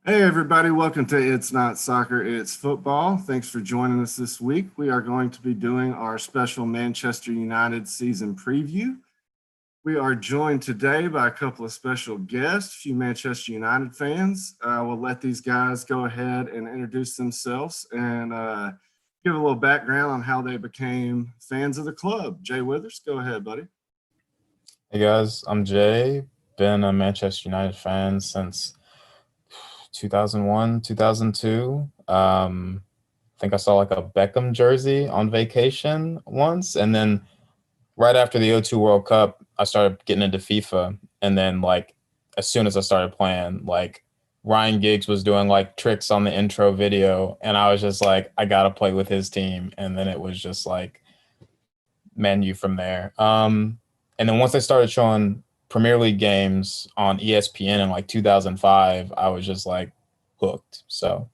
Hey everybody, welcome to It's Not Soccer, It's Football. Thanks for joining us this week. We are going to be doing our special Manchester United season preview. We are joined today by a couple of special guests, a few Manchester United fans. We'll let these guys go ahead and introduce themselves and give a little background on how they became fans of the club. Jay Withers, go ahead, buddy. Hey guys, I'm Jay. Been a Manchester United fan since 2001, 2002. I think I saw like a Beckham jersey on vacation once. And then right after the '02 World Cup, I started getting into FIFA. And then like as soon as I started playing, like Ryan Giggs was doing like tricks on the intro video. And I was just like, I gotta play with his team. And then it was just like Man U from there. And then once they started showing Premier League games on ESPN in like 2005, I was just like hooked. So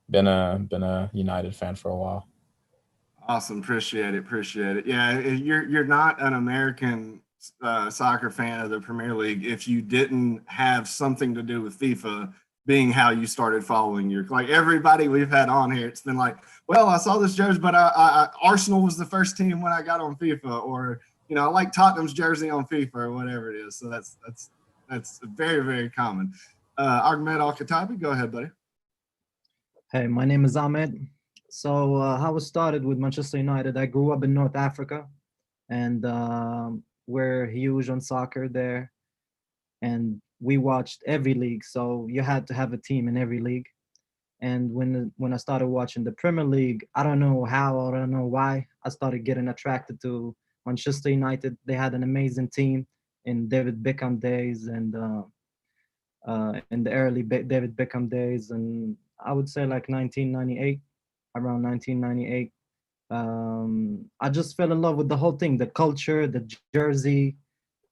been a United fan for a while. Awesome, appreciate it. Yeah, you're not an American soccer fan of the Premier League if you didn't have something to do with FIFA being how you started following your like everybody we've had on here. It's been like, well, I saw this jersey, but Arsenal was the first team when I got on FIFA, or I like Tottenham's jersey on FIFA or whatever it is. So that's very common. Ahmed Al Kattabi, go ahead, buddy. Hey, my name is Ahmed. So how it started with Manchester United, I grew up in North Africa, and we're huge on soccer there. And we watched every league, so you had to have a team in every league. And when I started watching the Premier League, I don't know how, I don't know why, I started getting attracted to Manchester United. They had an amazing team in David Beckham days, and in the early David Beckham days, and I would say like 1998, around 1998. I just fell in love with the whole thing, the culture, the jersey,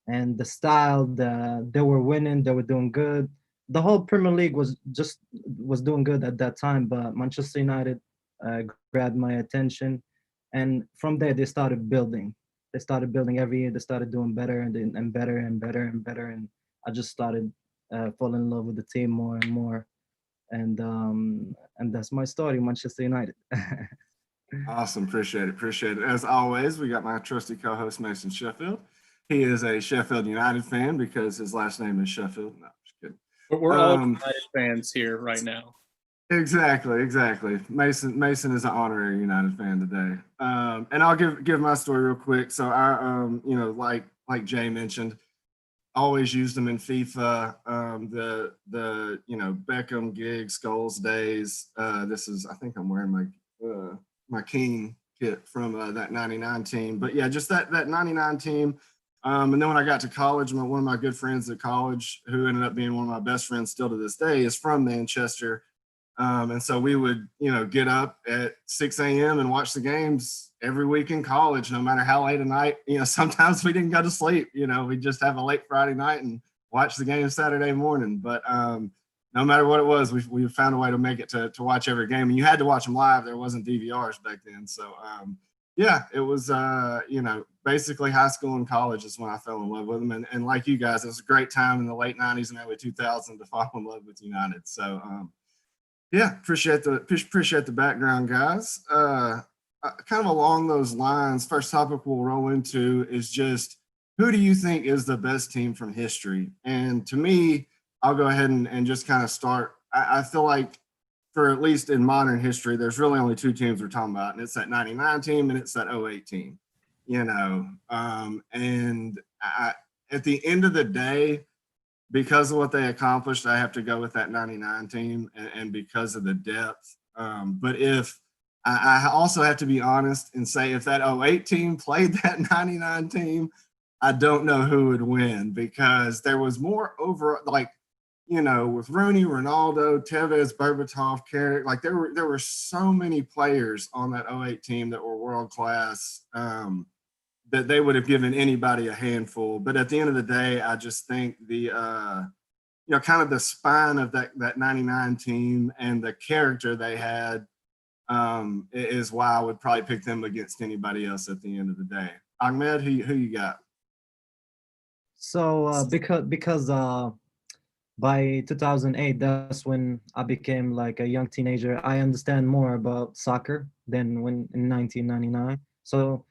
and the style. They were winning, they were doing good. The whole Premier League was doing good at that time, but Manchester United grabbed my attention, and from there they started building. They started building every year. They started doing better and better and better and better, and I just started falling in love with the team more and more, and that's my story, Manchester United. Awesome. Appreciate it. As always, we got my trusty co-host, Mason Sheffield. He is a Sheffield United fan because his last name is Sheffield. No, just kidding. But we're all United fans here right now. Exactly. Mason is an honorary United fan today. And I'll give my story real quick. So I, like Jay mentioned, always used them in FIFA. The Beckham, Giggs, Scholes days. This is, I think I'm wearing my King kit from that 99 team. But yeah, just that 99 team. And then when I got to college, one of my good friends at college, who ended up being one of my best friends still to this day, is from Manchester. And so we would, get up at 6 a.m. and watch the games every week in college, no matter how late at night. Sometimes we didn't go to sleep. We'd just have a late Friday night and watch the game Saturday morning. But no matter what it was, we found a way to make it to watch every game. And you had to watch them live. There wasn't DVRs back then. So, yeah, it was, basically high school and college is when I fell in love with them. And like you guys, it was a great time in the late 90s and early 2000s to fall in love with United. So, yeah, appreciate the background, guys. Kind of along those lines, first topic we'll roll into is just who do you think is the best team from history? And to me, I'll go ahead and just kind of start. I feel like for at least in modern history, there's really only two teams we're talking about, and it's that 99 team and it's that '08 team, at the end of the day, because of what they accomplished, I have to go with that 99 team and because of the depth. But if I also have to be honest and say if that '08 team played that 99 team, I don't know who would win because there was more over with Rooney, Ronaldo, Tevez, Berbatov, Carrick, like there were so many players on that '08 team that were world class that they would have given anybody a handful. But at the end of the day, I just think the kind of the spine of that 99 team and the character they had is why I would probably pick them against anybody else at the end of the day. Ahmed, who you got? So because by 2008, that's when I became like a young teenager. I understand more about soccer than when in 1999. So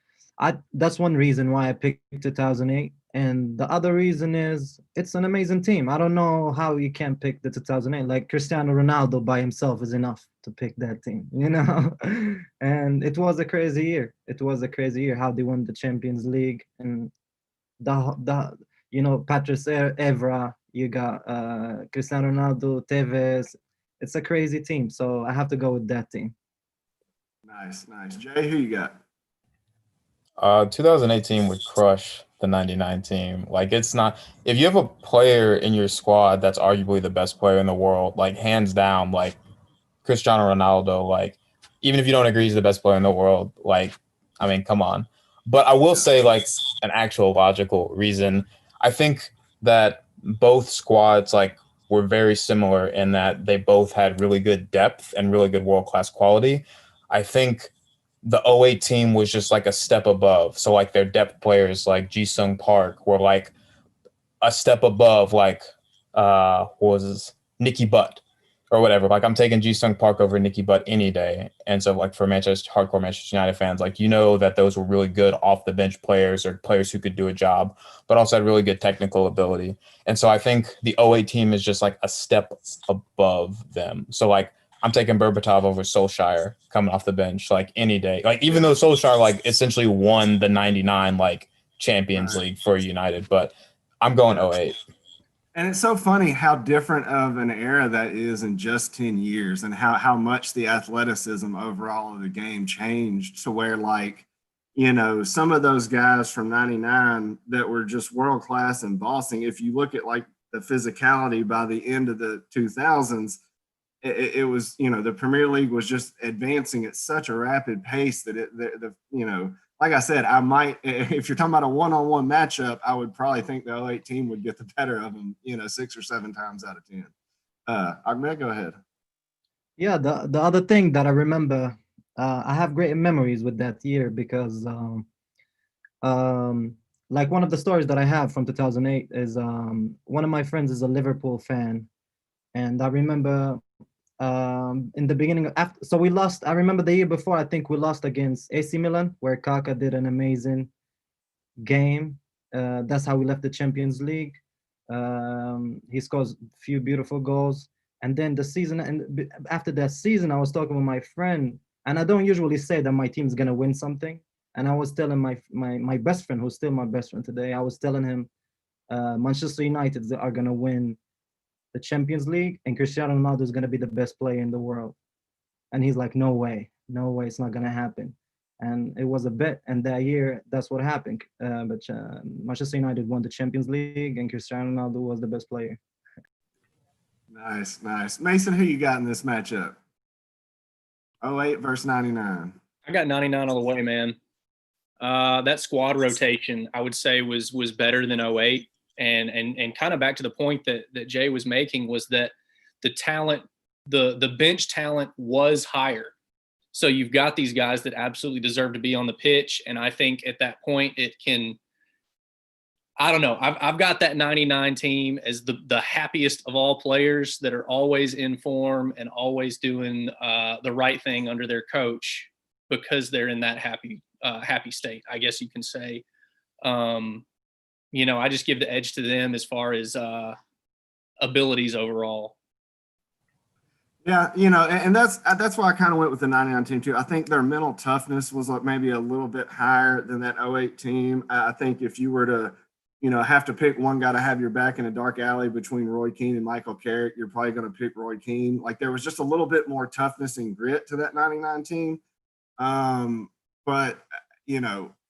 that's one reason why I picked 2008. And the other reason is it's an amazing team. I don't know how you can pick the 2008. Like Cristiano Ronaldo by himself is enough to pick that team, you know? And it was a crazy year. It was a crazy year how they won the Champions League and the Patrice Evra, you got Cristiano Ronaldo, Tevez. It's a crazy team, so I have to go with that team. Nice, nice. Jay, who you got? 2018 would crush the 99 team. Like, it's not, if you have a player in your squad that's arguably the best player in the world, like hands down, like Cristiano Ronaldo, like even if you don't agree he's the best player in the world, like, I mean, come on. But I will say, like, an actual logical reason, I think that both squads, like, were very similar in that they both had really good depth and really good world-class quality. I think the '08 team was just like a step above. So like their depth players like Ji-sung Park were like a step above like what was his Nicky Butt or whatever. Like I'm taking Ji-sung Park over Nicky Butt any day. And so like for hardcore Manchester United fans, like you know that those were really good off the bench players or players who could do a job, but also had really good technical ability. And so I think the '08 team is just like a step above them. So like I'm taking Berbatov over Solskjaer coming off the bench like any day. Like even though Solskjaer like essentially won the '99 like Champions League for United, but I'm going '08. And it's so funny how different of an era that is in just 10 years and how much the athleticism overall of the game changed to where like, some of those guys from 99 that were just world class and bossing, if you look at like the physicality by the end of the 2000s, it was, the Premier League was just advancing at such a rapid pace that like I said, I might, if you're talking about a one-on-one matchup, I would probably think the '08 team would get the better of them, 6 or 7 times out of 10. Ahmed, go ahead. Yeah, the other thing that I remember, I have great memories with that year because, like one of the stories that I have from 2008 is one of my friends is a Liverpool fan, and I remember in the beginning after so we lost. I remember the year before. I think we lost against AC Milan, where Kaká did an amazing game. That's how we left the Champions League. He scores a few beautiful goals, and then the season. And after that season, I was talking with my friend, and I don't usually say that my team's gonna win something. And I was telling my best friend, who's still my best friend today, I was telling him Manchester United are gonna win the Champions League, and Cristiano Ronaldo is gonna be the best player in the world. And he's like, no way, it's not gonna happen. And it was a bet, and that year, that's what happened. But Manchester United won the Champions League, and Cristiano Ronaldo was the best player. Nice, nice. Mason, who you got in this matchup? '08 versus '99. I got 99 all the way, man. That squad rotation, I would say, was better than '08. And kind of back to the point that Jay was making was that the talent, the bench talent was higher. So you've got these guys that absolutely deserve to be on the pitch. And I think at that point it can, I don't know. I've got that 99 team as the happiest of all players that are always in form and always doing the right thing under their coach because they're in that happy state, I guess you can say. I just give the edge to them as far as abilities overall. Yeah, and that's why I kind of went with the '99 team too. I think their mental toughness was like maybe a little bit higher than that '08 team. I think if you were to, have to pick one guy to have your back in a dark alley between Roy Keane and Michael Carrick, you're probably going to pick Roy Keane. Like there was just a little bit more toughness and grit to that '99 team. But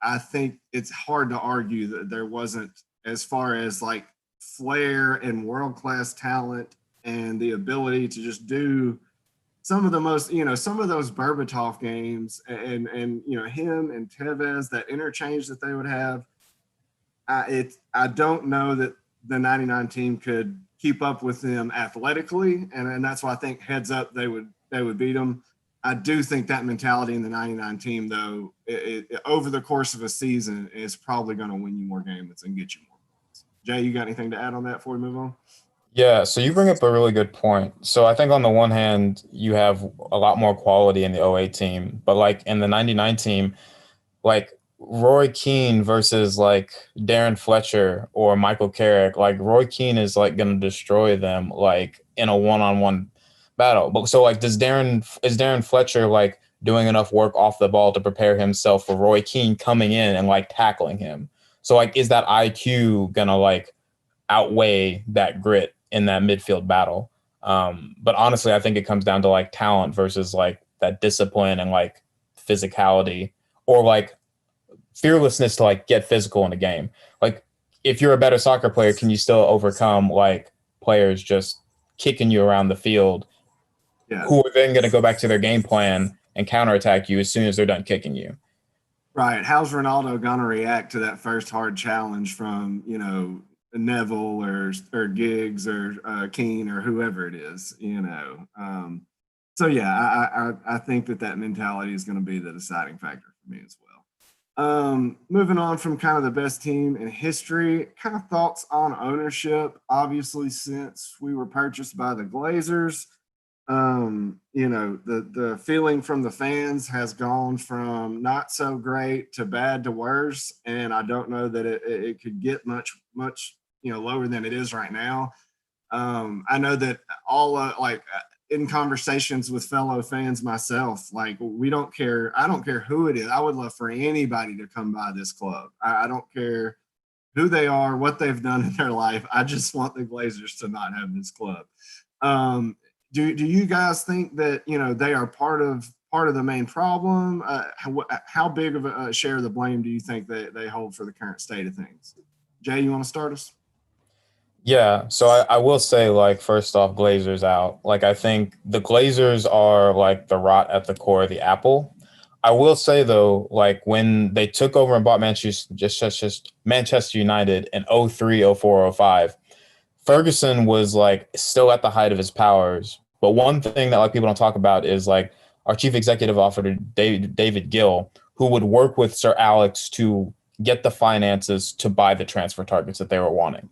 I think it's hard to argue that there wasn't, as far as like flair and world-class talent and the ability to just do some of the most, some of those Berbatov games and him and Tevez, that interchange that they would have. I don't know that the '99 team could keep up with them athletically, and that's why I think heads up they would beat them. I do think that mentality in the '99 team, though, it over the course of a season, is probably going to win you more games and get you more points. Jay, you got anything to add on that before we move on? Yeah, so you bring up a really good point. So I think on the one hand, you have a lot more quality in the '08 team, but like in the '99 team, like Roy Keane versus like Darren Fletcher or Michael Carrick, like Roy Keane is like going to destroy them like in a one-on-one battle. But so like is Darren Fletcher like doing enough work off the ball to prepare himself for Roy Keane coming in and like tackling him? So like is that IQ going to like outweigh that grit in that midfield battle? But honestly, I think it comes down to like talent versus like that discipline and like physicality or like fearlessness to like get physical in a game. Like if you're a better soccer player, can you still overcome like players just kicking you around the field Yeah. who are then going to go back to their game plan and counterattack you as soon as they're done kicking you? Right. How's Ronaldo gonna react to that first hard challenge from, Neville or Giggs or Keane or whoever it is, So yeah, I think that mentality is going to be the deciding factor for me as well. Moving on from kind of the best team in history, kind of thoughts on ownership. Obviously, since we were purchased by the Glazers, the feeling from the fans has gone from not so great to bad to worse, and I don't know that it could get much lower than it is right now. I know that all in conversations with fellow fans myself, like we don't care. I don't care who it is. I would love for anybody to come by this club. I don't care who they are, what they've done in their life. I just want the Glazers to not have this club. Um, do you guys think that they are part of the main problem? How big of a share of the blame do you think they hold for the current state of things? Jay, you want to start us? Yeah, so I will say, like, first off, Glazers out. Like, I think the Glazers are like the rot at the core of the apple. I will say though, like when they took over and bought just Manchester United in 03, 04, 05, Ferguson was like still at the height of his powers. But one thing that like people don't talk about is like our chief executive officer David Gill, who would work with Sir Alex to get the finances to buy the transfer targets that they were wanting.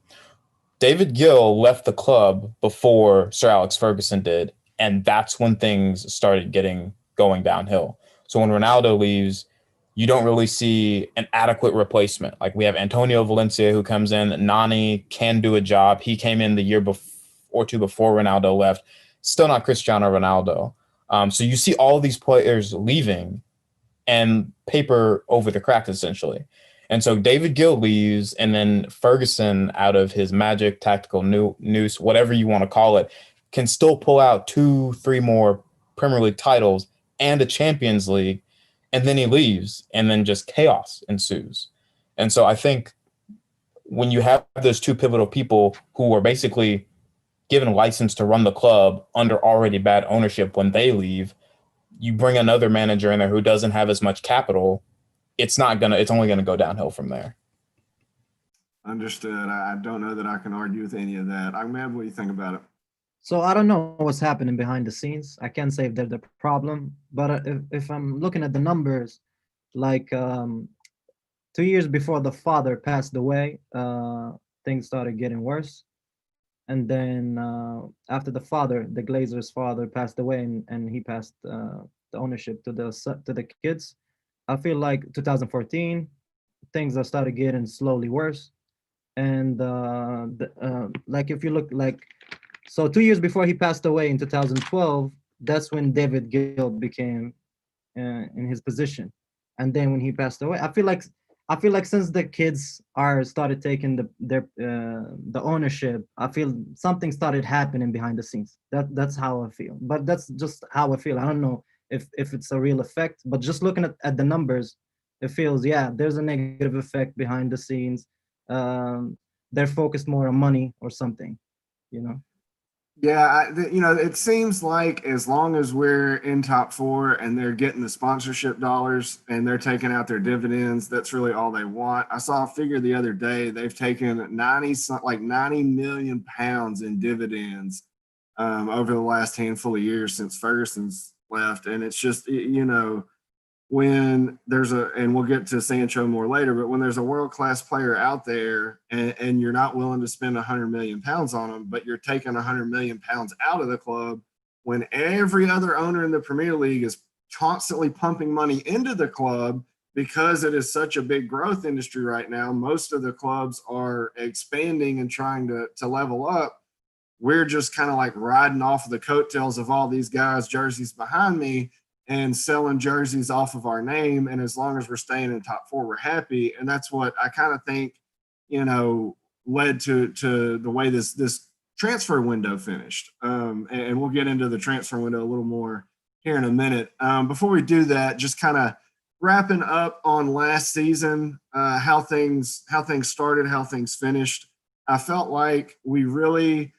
David Gill left the club before Sir Alex Ferguson did, and that's when things started getting going downhill. So when Ronaldo leaves, you don't really see an adequate replacement. Like we have Antonio Valencia who comes in. Nani can do a job. He came in the year or two before Ronaldo left. Still not Cristiano Ronaldo. So you see all these players leaving and paper over the cracks essentially. And so David Gill leaves, and then Ferguson, out of his magic tactical noose, whatever you want to call it, can still pull out 2, 3 more Premier League titles and a Champions League, and then he leaves, and then just chaos ensues. And so I think when you have those two pivotal people who are basically given a license to run the club under already bad ownership when they leave, you bring another manager in there who doesn't have as much capital, it's only gonna go downhill from there. Understood. I don't know that I can argue with any of that. Ahmed, what do you think about it? So I don't know what's happening behind the scenes. I can't say if they're the problem, but if I'm looking at the numbers, like 2 years before the father passed away, things started getting worse. And then after the Glazers' father passed away, and he passed the ownership to the kids. I feel like 2014, things have started getting slowly worse. And like if you look like, so 2 years before he passed away in 2012, that's when David Gill became in his position. And then when he passed away, I feel like since the kids are started taking the ownership, I feel something started happening behind the scenes. That's how I feel. But that's just how I feel. I don't know if it's a real effect, but just looking at the numbers, it feels, yeah, there's a negative effect behind the scenes. Um, they're focused more on money or something, you know. Yeah, it seems like as long as we're in top four and they're getting the sponsorship dollars and they're taking out their dividends, that's really all they want. I saw a figure the other day; they've taken 90 million pounds in dividends over the last handful of years since Ferguson's left, and it's just when there's and we'll get to Sancho more later, but when there's a world-class player out there and you're not willing to spend 100 million pounds on them, but you're taking 100 million pounds out of the club when every other owner in the Premier League is constantly pumping money into the club because it is such a big growth industry right now. Most of the clubs are expanding and trying to level up. We're just kind of like riding off of the coattails of all these guys' jerseys behind me and selling jerseys off of our name. And as long as we're staying in top four, we're happy. And that's what I kind of think, led to the way this transfer window finished. And we'll get into the transfer window a little more here in a minute. Before we do that, just kind of wrapping up on last season, how things started, how things finished. I felt like we really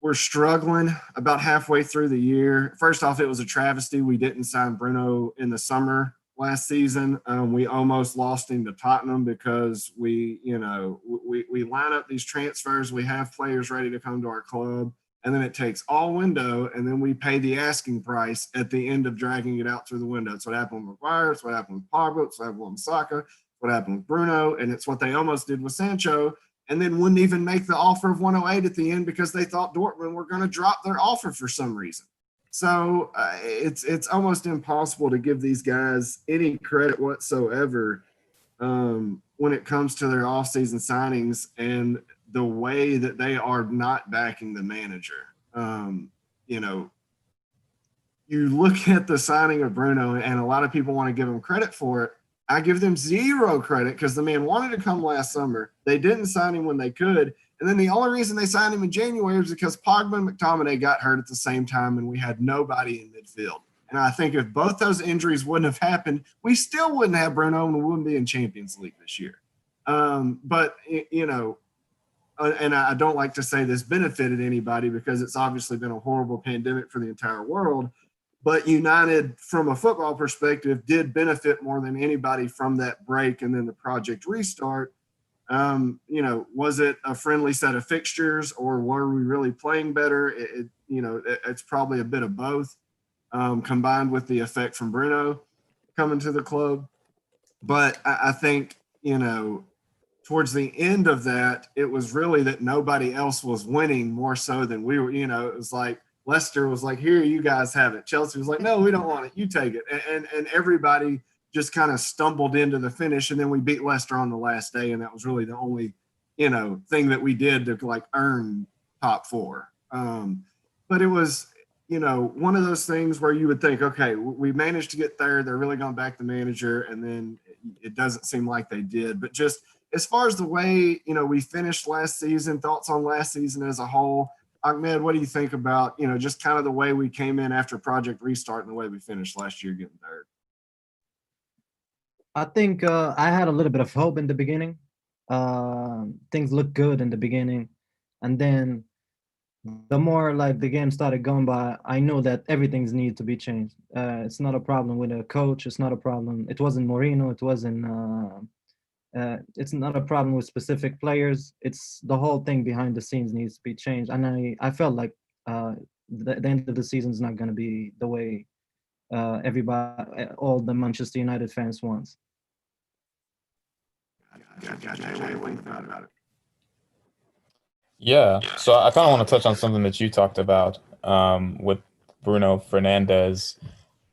were struggling about halfway through the year. First off, it was a travesty. We didn't sign Bruno in the summer last season. We almost lost him to Tottenham because we line up these transfers. We have players ready to come to our club, and then it takes all window, and then we pay the asking price at the end of dragging it out through the window. It's what happened with Maguire. It's what happened with Pogba. It's what happened with Saka. It's what happened with Bruno, and it's what they almost did with Sancho, and then wouldn't even make the offer of 108 at the end because they thought Dortmund were going to drop their offer for some reason. So it's almost impossible to give these guys any credit whatsoever when it comes to their offseason signings and the way that they are not backing the manager. You look at the signing of Bruno, and a lot of people want to give him credit for it. I give them zero credit because the man wanted to come last summer. They didn't sign him when they could. And then the only reason they signed him in January was because Pogba and McTominay got hurt at the same time, and we had nobody in midfield. And I think if both those injuries wouldn't have happened, we still wouldn't have Bruno and we wouldn't be in Champions League this year. But I don't like to say this benefited anybody because it's obviously been a horrible pandemic for the entire world. But United, from a football perspective, did benefit more than anybody from that break and then the project restart. Was it a friendly set of fixtures or were we really playing better? It's probably a bit of both, combined with the effect from Bruno coming to the club. But I think, towards the end of that, it was really that nobody else was winning more so than we were. It was like Leicester was like, here, you guys have it. Chelsea was like, no, we don't want it. You take it. And everybody just kind of stumbled into the finish. And then we beat Leicester on the last day. And that was really the only, thing that we did to like earn top four. But it was, one of those things where you would think, okay, we managed to get third. They're really going to back the manager. And then it doesn't seem like they did. But just as far as the way, we finished last season, thoughts on last season as a whole. Ahmed, what do you think about, just kind of the way we came in after Project Restart and the way we finished last year getting third? I think I had a little bit of hope in the beginning. Things looked good in the beginning. And then the more like the game started going by, I know that everything's needed to be changed. It's not a problem with a coach. It's not a problem. It wasn't Mourinho. It wasn't it's not a problem with specific players. It's the whole thing behind the scenes needs to be changed. And I felt like the end of the season is not going to be the way everybody, all the Manchester United fans wants. Yeah, so I kind of want to touch on something that you talked about with Bruno Fernandes.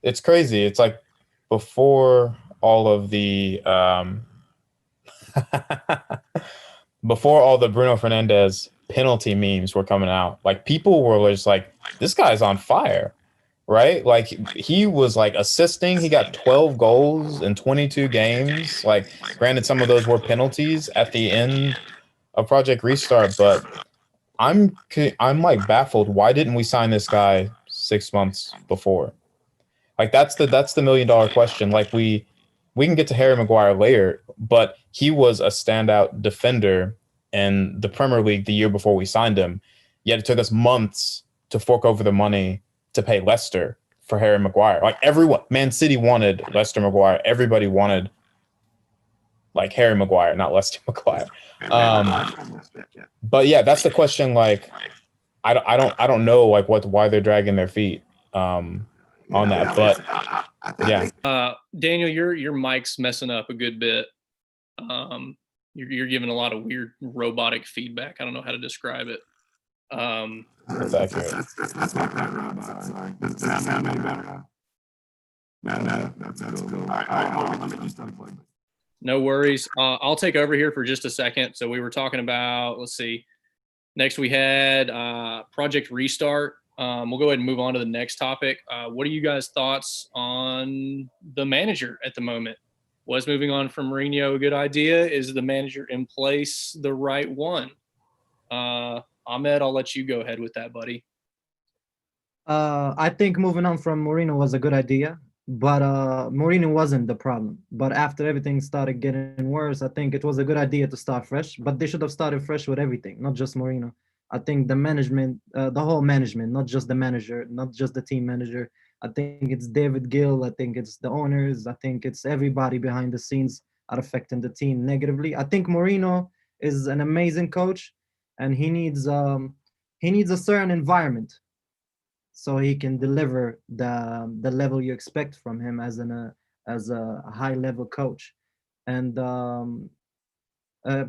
It's crazy. It's like before all of the before all the Bruno Fernandes penalty memes were coming out, like people were just like, this guy's on fire, right? Like he was like assisting. He got 12 goals in 22 games. Like granted, some of those were penalties at the end of Project Restart, but I'm like baffled. Why didn't we sign this guy 6 months before? Like that's the $1 million question. Like we can get to Harry Maguire later, but he was a standout defender in the Premier League the year before we signed him. Yet it took us months to fork over the money to pay Leicester for Harry Maguire. Like everyone, Man City wanted Leicester Maguire. Everybody wanted like Harry Maguire, not Leicester Maguire. But yeah, that's the question. Like, I don't know like why they're dragging their feet. on that. But yeah, Daniel, your mic's messing up a good bit. You're giving a lot of weird robotic feedback. I don't know how to describe it. that's accurate. That's not that robot. Sorry. Does that sound any better? No, that's cool. All right, let me just unplug this. No worries. I'll take over here for just a second. So we were talking about, let's see. Next we had Project Restart. We'll go ahead and move on to the next topic. What are you guys' thoughts on the manager at the moment? Was moving on from Mourinho a good idea? Is the manager in place the right one? Ahmed, I'll let you go ahead with that, buddy. I think moving on from Mourinho was a good idea, but Mourinho wasn't the problem. But after everything started getting worse, I think it was a good idea to start fresh. But they should have started fresh with everything, not just Mourinho. I think the management, the whole management, not just the manager, not just the team manager. I think it's David Gill. I think it's the owners. I think it's everybody behind the scenes are affecting the team negatively. I think Mourinho is an amazing coach, and he needs a certain environment so he can deliver the level you expect from him as a high level coach. And I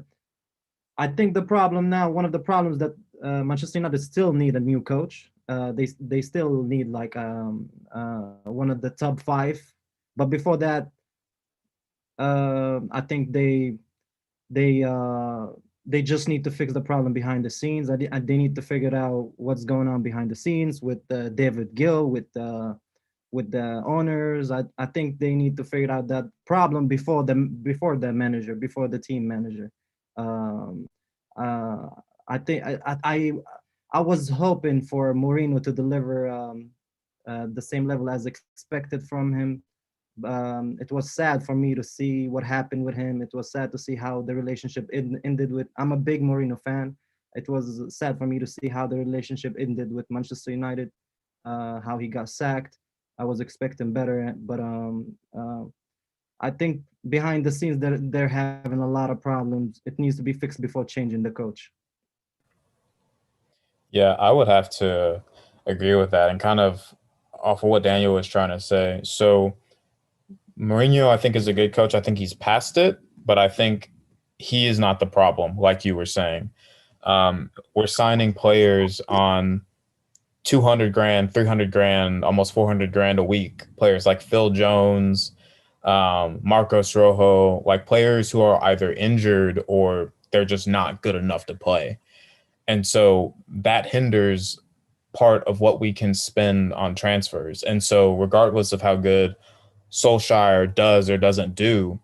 think the problem now, one of the problems that Manchester United still need a new coach. They still need like one of the top 5, but before that, I think they just need to fix the problem behind the scenes. They need to figure out what's going on behind the scenes with David Gill, with the owners. I think they need to figure out that problem before the manager, before the team manager. I think I was hoping for Mourinho to deliver the same level as expected from him. It was sad for me to see what happened with him. It was sad to see how the relationship ended with. I'm a big Mourinho fan. It was sad for me to see how the relationship ended with Manchester United, how he got sacked. I was expecting better, but I think behind the scenes they're having a lot of problems. It needs to be fixed before changing the coach. Yeah, I would have to agree with that, and kind of off of what Daniel was trying to say. So Mourinho, I think, is a good coach. I think he's past it, but I think he is not the problem, like you were saying. We're signing players on 200 grand, 300 grand, almost 400 grand a week. Players like Phil Jones, Marcos Rojo, like players who are either injured or they're just not good enough to play. And so that hinders part of what we can spend on transfers. And so regardless of how good Solskjaer does or doesn't do,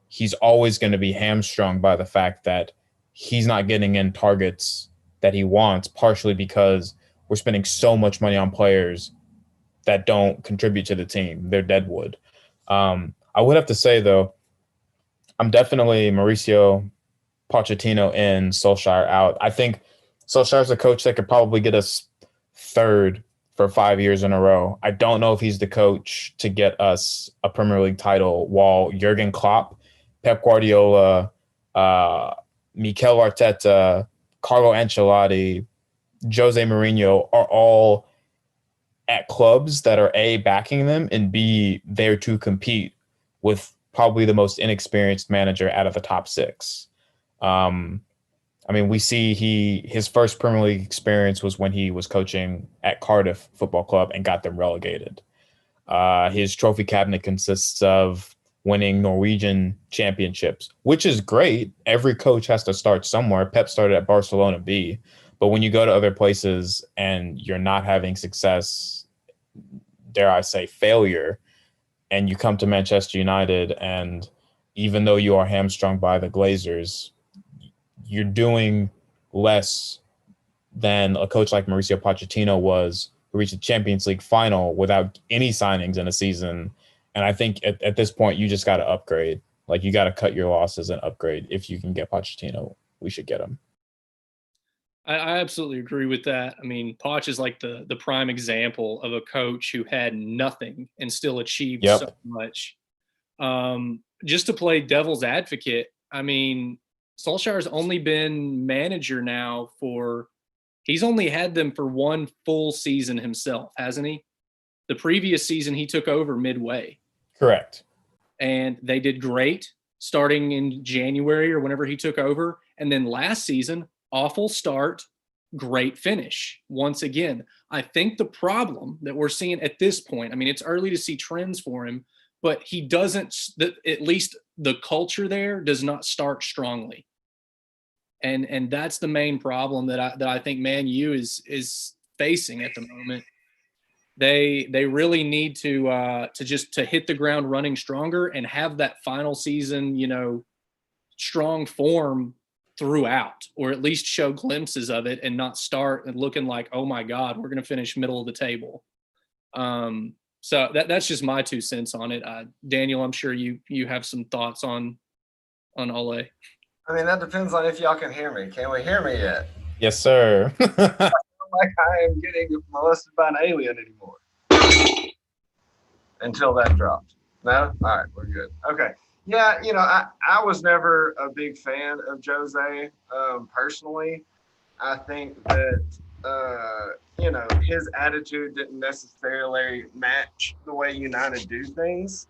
he's always going to be hamstrung by the fact that he's not getting in targets that he wants, partially because we're spending so much money on players that don't contribute to the team. They're deadwood. I would have to say, though, I'm definitely Mauricio Pochettino in, Solskjaer out. I think Solskjaer's a coach that could probably get us third for 5 years in a row. I don't know if he's the coach to get us a Premier League title, while Jurgen Klopp, Pep Guardiola, Mikel Arteta, Carlo Ancelotti, Jose Mourinho are all at clubs that are A, backing them, and B, there to compete with probably the most inexperienced manager out of the top 6. I mean, we see his first Premier League experience was when he was coaching at Cardiff Football Club and got them relegated. His trophy cabinet consists of winning Norwegian championships, which is great. Every coach has to start somewhere. Pep started at Barcelona B. But when you go to other places and you're not having success, dare I say failure, and you come to Manchester United, and even though you are hamstrung by the Glazers, you're doing less than a coach like Mauricio Pochettino was, who reached the Champions League final without any signings in a season. And I think at this point, you just got to upgrade. Like, you got to cut your losses and upgrade. If you can get Pochettino, we should get him. I absolutely agree with that. I mean, Poch is like the prime example of a coach who had nothing and still achieved so much. Just to play devil's advocate, I mean, Solskjaer's only been manager now he's only had them for one full season himself, hasn't he? The previous season, he took over midway. Correct. And they did great starting in January or whenever he took over. And then last season, awful start, great finish. Once again, I think the problem that we're seeing at this point, I mean, it's early to see trends for him, but he doesn't, at least the culture there does not start strongly. And that's the main problem that I think Man U is facing at the moment. They really need to just hit the ground running stronger and have that final season, you know, strong form throughout, or at least show glimpses of it and not start and looking like, oh my God, we're going to finish middle of the table. So that's just my 2 cents on it. Daniel, I'm sure you have some thoughts on Ole. I mean, that depends on if y'all can hear me. Can we hear me yet? Yes, sir. I feel like I am getting molested by an alien anymore. Until that dropped. No? All right, we're good. Okay. Yeah, you know, I was never a big fan of Jose personally. I think that, you know, his attitude didn't necessarily match the way United do things.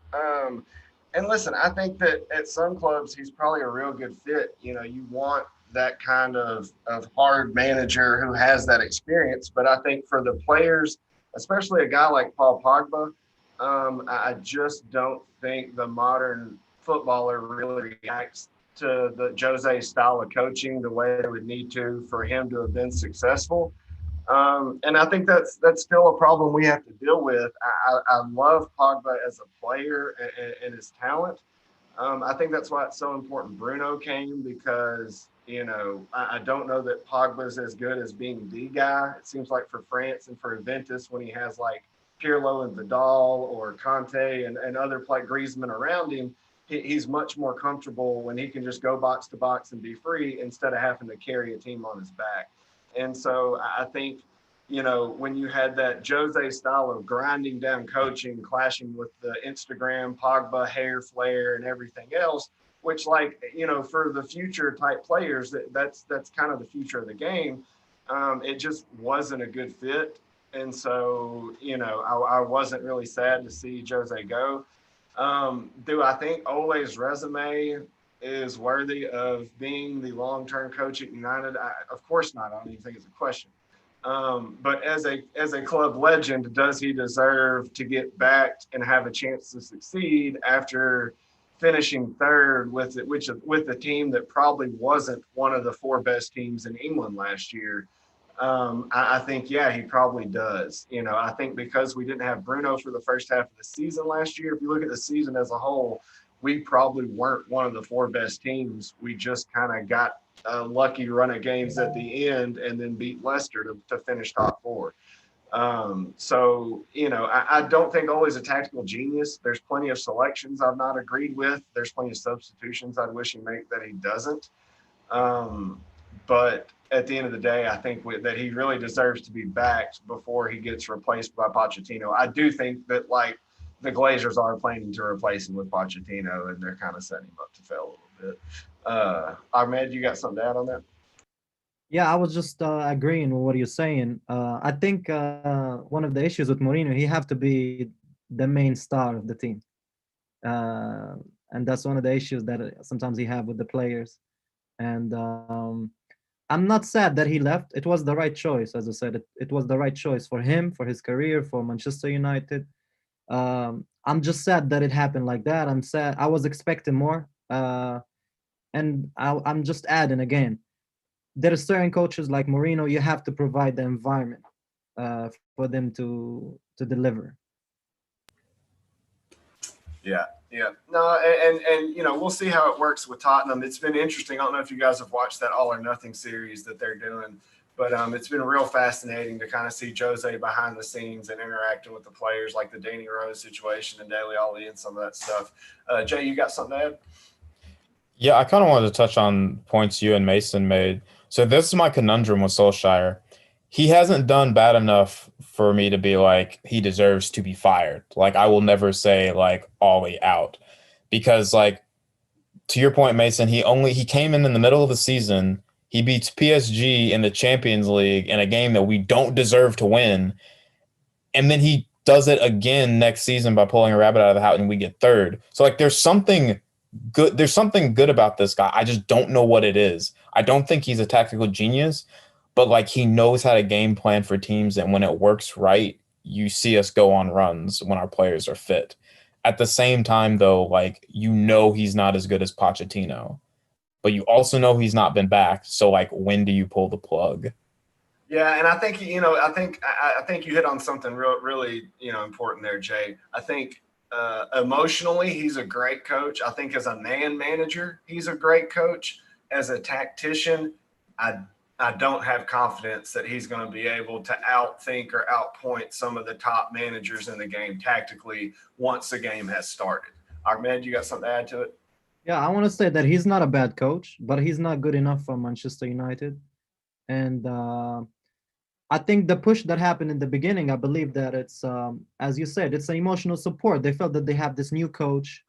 And listen, I think that at some clubs, he's probably a real good fit. You know, you want that kind of hard manager who has that experience. But I think for the players, especially a guy like Paul Pogba, I just don't think the modern footballer really reacts to the Jose style of coaching the way it would need to for him to have been successful. And I think that's still a problem we have to deal with. I love Pogba as a player and his talent. I think that's why it's so important Bruno came, because, you know, I don't know that Pogba's as good as being the guy. It seems like for France and for Juventus, when he has like Pirlo and Vidal or Conte and other like Griezmann around him, he's much more comfortable when he can just go box to box and be free instead of having to carry a team on his back. And so I think, you know, when you had that Jose style of grinding down coaching, clashing with the Instagram, Pogba, hair flare, and everything else, which, like, you know, for the future type players, that's kind of the future of the game. It just wasn't a good fit. And so, you know, I wasn't really sad to see Jose go. Do I think Ole's resume is worthy of being the long-term coach at United? Of course not. I don't even think it's a question. But as a club legend, does he deserve to get backed and have a chance to succeed after finishing third with a team that probably wasn't one of the 4 best teams in England last year? I think, yeah, he probably does. You know, I think because we didn't have Bruno for the first half of the season last year, if you look at the season as a whole, we probably weren't one of the 4 best teams. We just kind of got a lucky run of games at the end and then beat Leicester to finish top 4. So, you know, I don't think Ole's a tactical genius. There's plenty of selections I've not agreed with. There's plenty of substitutions I'd wish he make that he doesn't. But at the end of the day, I think that he really deserves to be backed before he gets replaced by Pochettino. I do think that, like, the Glazers are planning to replace him with Pochettino, and they're kind of setting him up to fail a little bit. Ahmed, you got something to add on that? Yeah, I was just agreeing with what you're saying. I think one of the issues with Mourinho, he have to be the main star of the team. And that's one of the issues that sometimes he have with the players. And I'm not sad that he left. It was the right choice. As I said, it was the right choice for him, for his career, for Manchester United. I'm just sad that it happened like that. I'm sad. I was expecting more. And I'm just adding again. There are certain coaches like Mourinho, you have to provide the environment for them to deliver. Yeah. No, and you know, we'll see how it works with Tottenham. It's been interesting. I don't know if you guys have watched that All or Nothing series that they're doing, but it's been real fascinating to kind of see Jose behind the scenes and interacting with the players, like the Danny Rose situation and Dele Alli and some of that stuff. Jay, you got something to add? Yeah, I kind of wanted to touch on points you and Mason made. So this is my conundrum with Solskjaer. He hasn't done bad enough for me to be like, he deserves to be fired. Like, I will never say, like, Ollie out. Because, like, to your point, Mason, he came in the middle of the season. He beats PSG in the Champions League in a game that we don't deserve to win. And then he does it again next season by pulling a rabbit out of the hat and we get third. So like there's something good about this guy. I just don't know what it is. I don't think he's a tactical genius, but like he knows how to game plan for teams, and when it works right, you see us go on runs when our players are fit. At the same time though, like he's not as good as Pochettino, but you also know he's not been back. So like when do you pull the plug? Yeah, and I think I think you hit on something really important there, Jay. I think emotionally he's a great coach. I think as a man manager he's a great coach. As a tactician, I don't have confidence that he's going to be able to outthink or outpoint some of the top managers in the game tactically once the game has started. Ahmed, you got something to add to it? Yeah, I want to say that he's not a bad coach, but he's not good enough for Manchester United. And I think the push that happened in the beginning, I believe that it's, as you said, it's an emotional support. They felt that they have this new coach,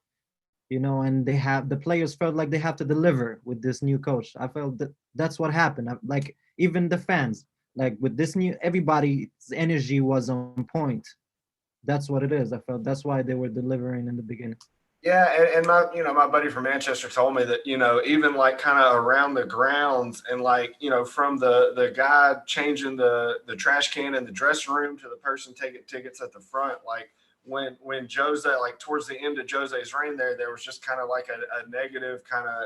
and the players felt like they have to deliver with this new coach. I felt that that's what happened. Like even the fans, like with this everybody's energy was on point. That's what it is. I felt that's why they were delivering in the beginning. Yeah, and my buddy from Manchester told me that even like kind of around the grounds and like from the guy changing the trash can in the dressing room to the person taking tickets at the front, like when Jose, like towards the end of Jose's reign there was just kind of like a negative kind of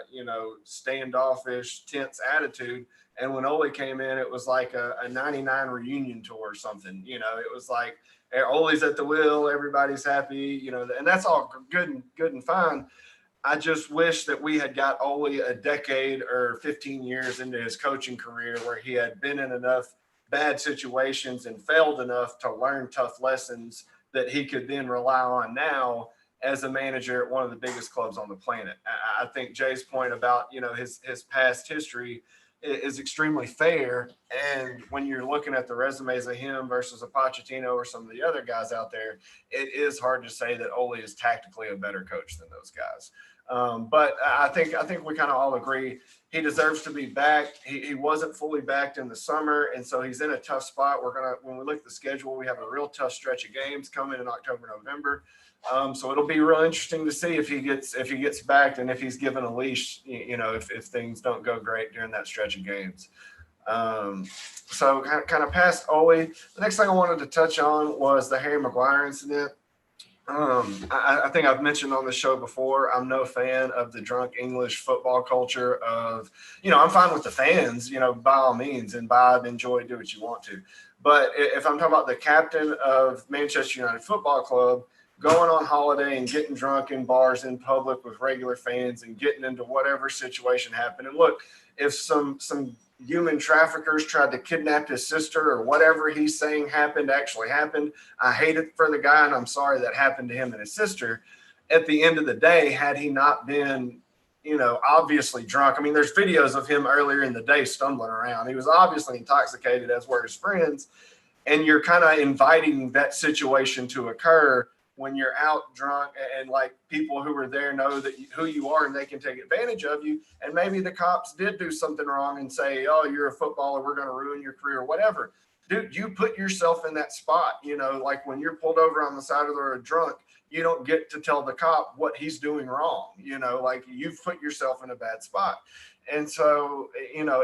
standoffish, tense attitude. And when Ole came in, it was like a 99 reunion tour or something. It was like Ole's at the wheel, everybody's happy, and that's all good and fine. I just wish that we had got Ole a decade or 15 years into his coaching career where he had been in enough bad situations and failed enough to learn tough lessons that he could then rely on now as a manager at one of the biggest clubs on the planet. I think Jay's point about, his past history is extremely fair. And when you're looking at the resumes of him versus a Pochettino or some of the other guys out there, it is hard to say that Ole is tactically a better coach than those guys. But I think we kind of all agree he deserves to be back. He wasn't fully backed in the summer, and so he's in a tough spot. When we look at the schedule, we have a real tough stretch of games coming in October, November. So it'll be real interesting to see if he gets back and if he's given a leash, if things don't go great during that stretch of games. So kind of past Ole. The next thing I wanted to touch on was the Harry Maguire incident. I think I've mentioned on the show before, I'm no fan of the drunk English football culture of, I'm fine with the fans, by all means, and vibe, enjoy, do what you want to. But if I'm talking about the captain of Manchester United Football Club going on holiday and getting drunk in bars in public with regular fans and getting into whatever situation happened. And look, if some human traffickers tried to kidnap his sister or whatever he's saying actually happened, I hate it for the guy and I'm sorry that happened to him and his sister. At the end of the day, had he not been, obviously drunk, I mean, there's videos of him earlier in the day stumbling around. He was obviously intoxicated, as were his friends. And you're kind of inviting that situation to occur when you're out drunk and like people who were there know that who you are and they can take advantage of you. And maybe the cops did do something wrong and say, oh, you're a footballer, we're going to ruin your career or whatever. Dude, you put yourself in that spot, like when you're pulled over on the side of the road drunk, you don't get to tell the cop what he's doing wrong, like you've put yourself in a bad spot. And so,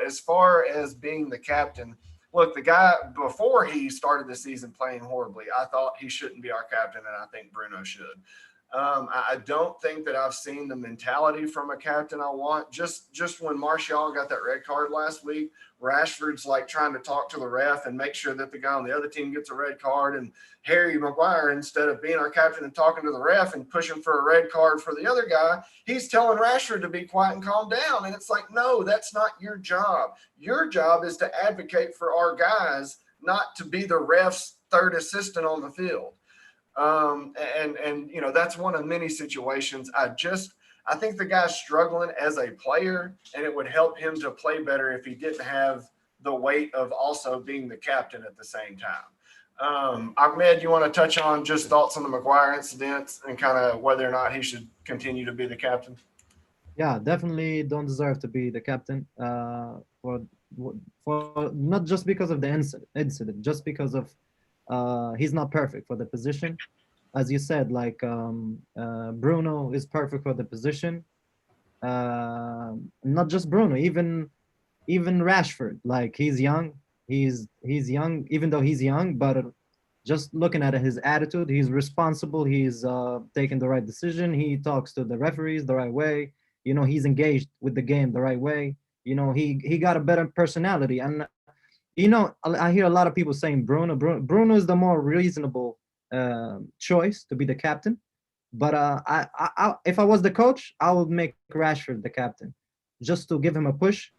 as far as being the captain, look, the guy, before he started the season playing horribly, I thought he shouldn't be our captain, and I think Bruno should. I don't think that I've seen the mentality from a captain I want. Just when Martial got that red card last week, Rashford's like trying to talk to the ref and make sure that the guy on the other team gets a red card. And Harry Maguire, instead of being our captain and talking to the ref and pushing for a red card for the other guy, he's telling Rashford to be quiet and calm down. And it's like, no, that's not your job. Your job is to advocate for our guys, not to be the ref's third assistant on the field. That's one of many situations. I think the guy's struggling as a player, and it would help him to play better if he didn't have the weight of also being the captain at the same time. Ahmed, you want to touch on just thoughts on the Maguire incidents and kind of whether or not he should continue to be the captain? Yeah, definitely don't deserve to be the captain for not just because of the incident, just because of he's not perfect for the position. As you said, like Bruno is perfect for the position. Not just Bruno, even Rashford. Like he's young, he's young, even though he's young, but just looking at his attitude, he's responsible. He's taking the right decision. He talks to the referees the right way. You know, he's engaged with the game the right way. You know, he got a better personality. And you know, I hear a lot of people saying Bruno is the more reasonable choice to be the captain. But if I was the coach, I would make Rashford the captain, just to give him a push,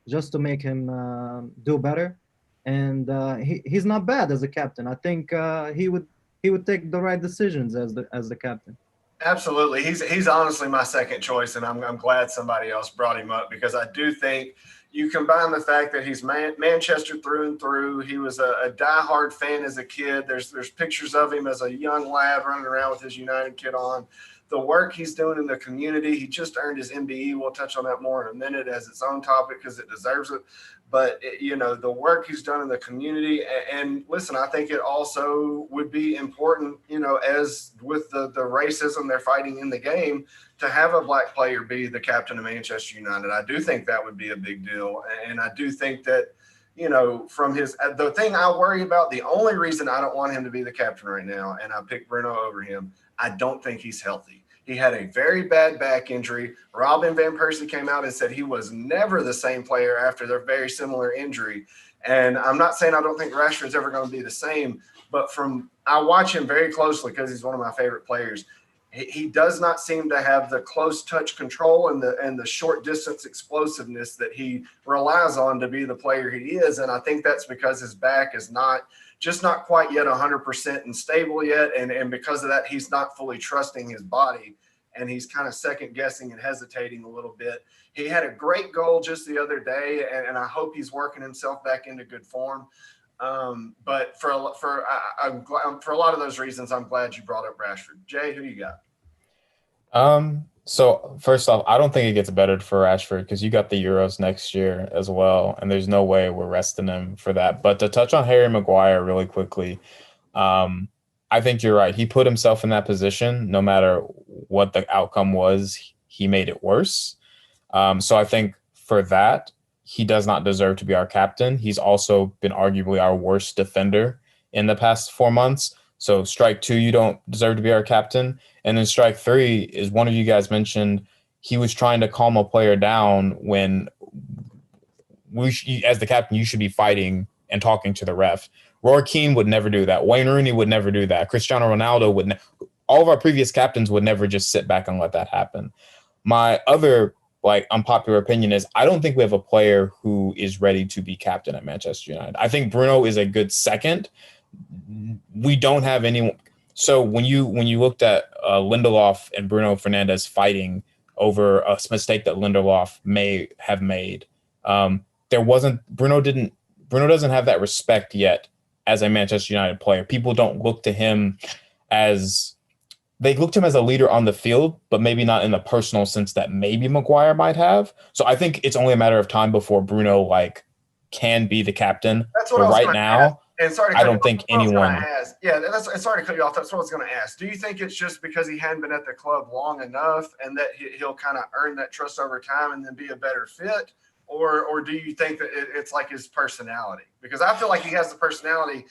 just to make him do better. And he's not bad as a captain. I think he would take the right decisions as the captain. Absolutely. He's honestly my second choice, and I'm glad somebody else brought him up, because I do think you combine the fact that he's Manchester through and through. He was a diehard fan as a kid. There's pictures of him as a young lad running around with his United kit on. The work he's doing in the community, he just earned his MBE. We'll touch on that more in a minute as its own topic because it deserves it. But, you know, the work he's done in the community. And listen, I think it also would be important, you know, as with the racism they're fighting in the game, to have a black player be the captain of Manchester United. I do think that would be a big deal. And I do think that, you know, from the thing I worry about, the only reason I don't want him to be the captain right now, and I picked Bruno over him, I don't think he's healthy. He had a very bad back injury. Robin Van Persie came out and said he was never the same player after their very similar injury. And I'm not saying I don't think Rashford's ever going to be the same, but I watch him very closely because he's one of my favorite players. He does not seem to have the close touch control and the short distance explosiveness that he relies on to be the player he is. And I think that's because his back is not quite yet 100% and stable yet. And because of that, he's not fully trusting his body, and he's kind of second guessing and hesitating a little bit. He had a great goal just the other day, and I hope he's working himself back into good form. But for a lot of those reasons, I'm glad you brought up Rashford. Jay, who you got? So first off, I don't think it gets better for Rashford because you got the Euros next year as well, and there's no way we're resting him for that. But to touch on Harry Maguire really quickly, I think you're right. He put himself in that position. No matter what the outcome was, he made it worse. So I think for that, he does not deserve to be our captain. He's also been arguably our worst defender in the past 4 months. So strike two, you don't deserve to be our captain. And then strike three is one of you guys mentioned he was trying to calm a player down when as the captain, you should be fighting and talking to the ref. Roy Keane would never do that. Wayne Rooney would never do that. Cristiano Ronaldo would all of our previous captains would never just sit back and let that happen. My other unpopular opinion is I don't think we have a player who is ready to be captain at Manchester United. I think Bruno is a good second. We don't have anyone. So when you looked at Lindelof and Bruno Fernandes fighting over a mistake that Lindelof may have made, Bruno doesn't have that respect yet as a Manchester United player. People don't look to him they looked to him as a leader on the field, but maybe not in the personal sense that maybe Maguire might have. So I think it's only a matter of time before Bruno can be the captain. That's what but I was right now, ask. And sorry to I don't think anyone. Sorry to cut you off. That's what I was going to ask. Do you think it's just because he hadn't been at the club long enough, and that he'll kind of earn that trust over time and then be a better fit, or do you think that it's like his personality? Because I feel like he has the personality.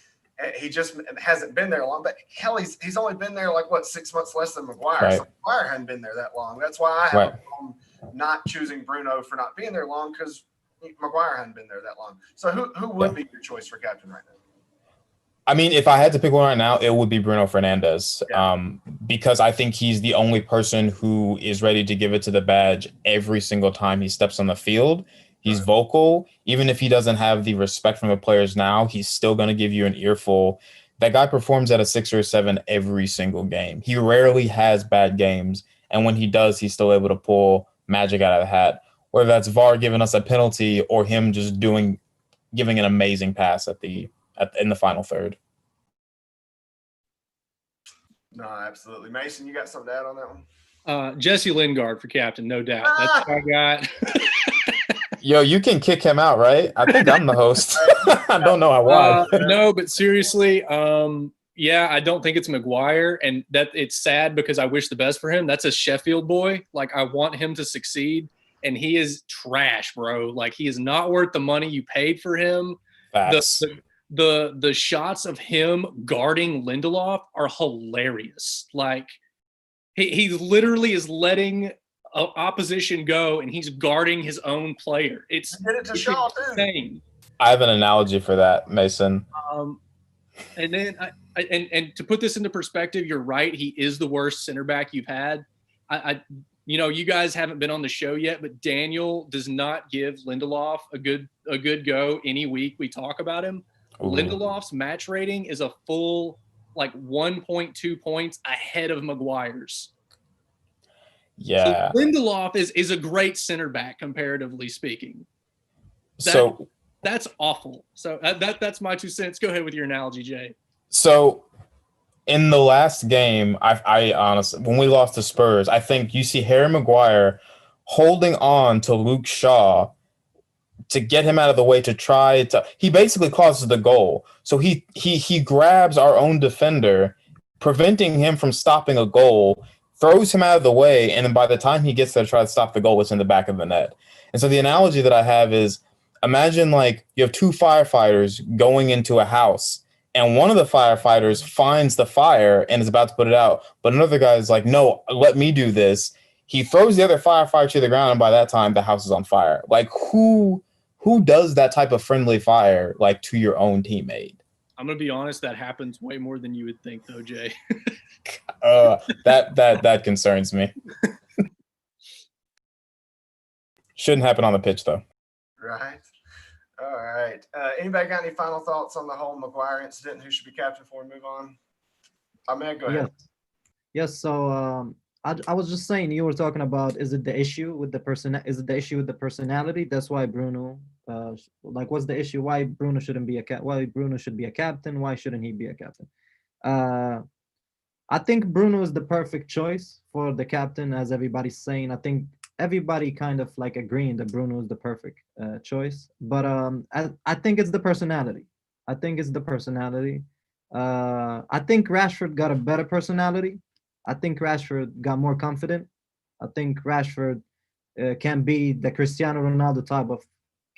He just hasn't been there long. But hell, he's only been there 6 months less than Maguire. Right. So Maguire hadn't been there that long. That's why I have a problem not choosing Bruno for not being there long, because Maguire hadn't been there that long. So who would be your choice for captain right now? I mean, if I had to pick one right now, it would be Bruno Fernandes, because I think he's the only person who is ready to give it to the badge every single time he steps on the field. He's vocal. Even if he doesn't have the respect from the players now, he's still going to give you an earful. That guy performs at a 6 or a 7 every single game. He rarely has bad games, and when he does, he's still able to pull magic out of the hat. Whether that's VAR giving us a penalty or him just giving an amazing pass in the final third. No, absolutely. Mason, you got something to add on that one? Jesse Lingard for captain, no doubt. That's what I got. Yo, you can kick him out, right? I think I'm the host. I don't know why. No, but seriously, yeah, I don't think it's Maguire, and that it's sad because I wish the best for him. That's a Sheffield boy. Like, I want him to succeed, and he is trash, bro. Like, he is not worth the money you paid for him. Facts. The shots of him guarding Lindelof are hilarious. Like, he literally is letting opposition go, and he's guarding his own player. It's insane. I have an analogy for that, Mason. And then and to put this into perspective, you're right. He is the worst center back you've had. You guys haven't been on the show yet, but Daniel does not give Lindelof a good go any week we talk about him. Ooh. Lindelof's match rating is a full 1.2 points ahead of Maguire's. Yeah. So Lindelof is a great center back comparatively speaking. That's awful. So that's my 2 cents. Go ahead with your analogy, Jay. So in the last game, I honestly, when we lost to Spurs, I think you see Harry Maguire holding on to Luke Shaw to get him out of the way to try to. He basically causes the goal. So he grabs our own defender, preventing him from stopping a goal, throws him out of the way, and then by the time he gets there to try to stop the goal, it's in the back of the net. And so the analogy that I have is, imagine you have 2 firefighters going into a house, and one of the firefighters finds the fire and is about to put it out, but another guy is like, no, let me do this. He throws the other firefighter to the ground, and by that time, the house is on fire. Like, who does that type of friendly fire to your own teammate? I'm gonna be honest, that happens way more than you would think, though, Jay. That concerns me. Shouldn't happen on the pitch, though. Right. All right. Anybody got any final thoughts on the whole Maguire incident? Who should be captain before we move on? Ahmed, go ahead. Yes. So I was just saying, you were talking about, is it the issue with the personality? That's why Bruno. What's the issue? Why Bruno shouldn't be Why Bruno should be a captain? Why shouldn't he be a captain? I think Bruno is the perfect choice for the captain, as everybody's saying. I think everybody kind of agreeing that Bruno is the perfect choice. But I think it's the personality. I think Rashford got a better personality. I think Rashford got more confident. I think Rashford can be the Cristiano Ronaldo type of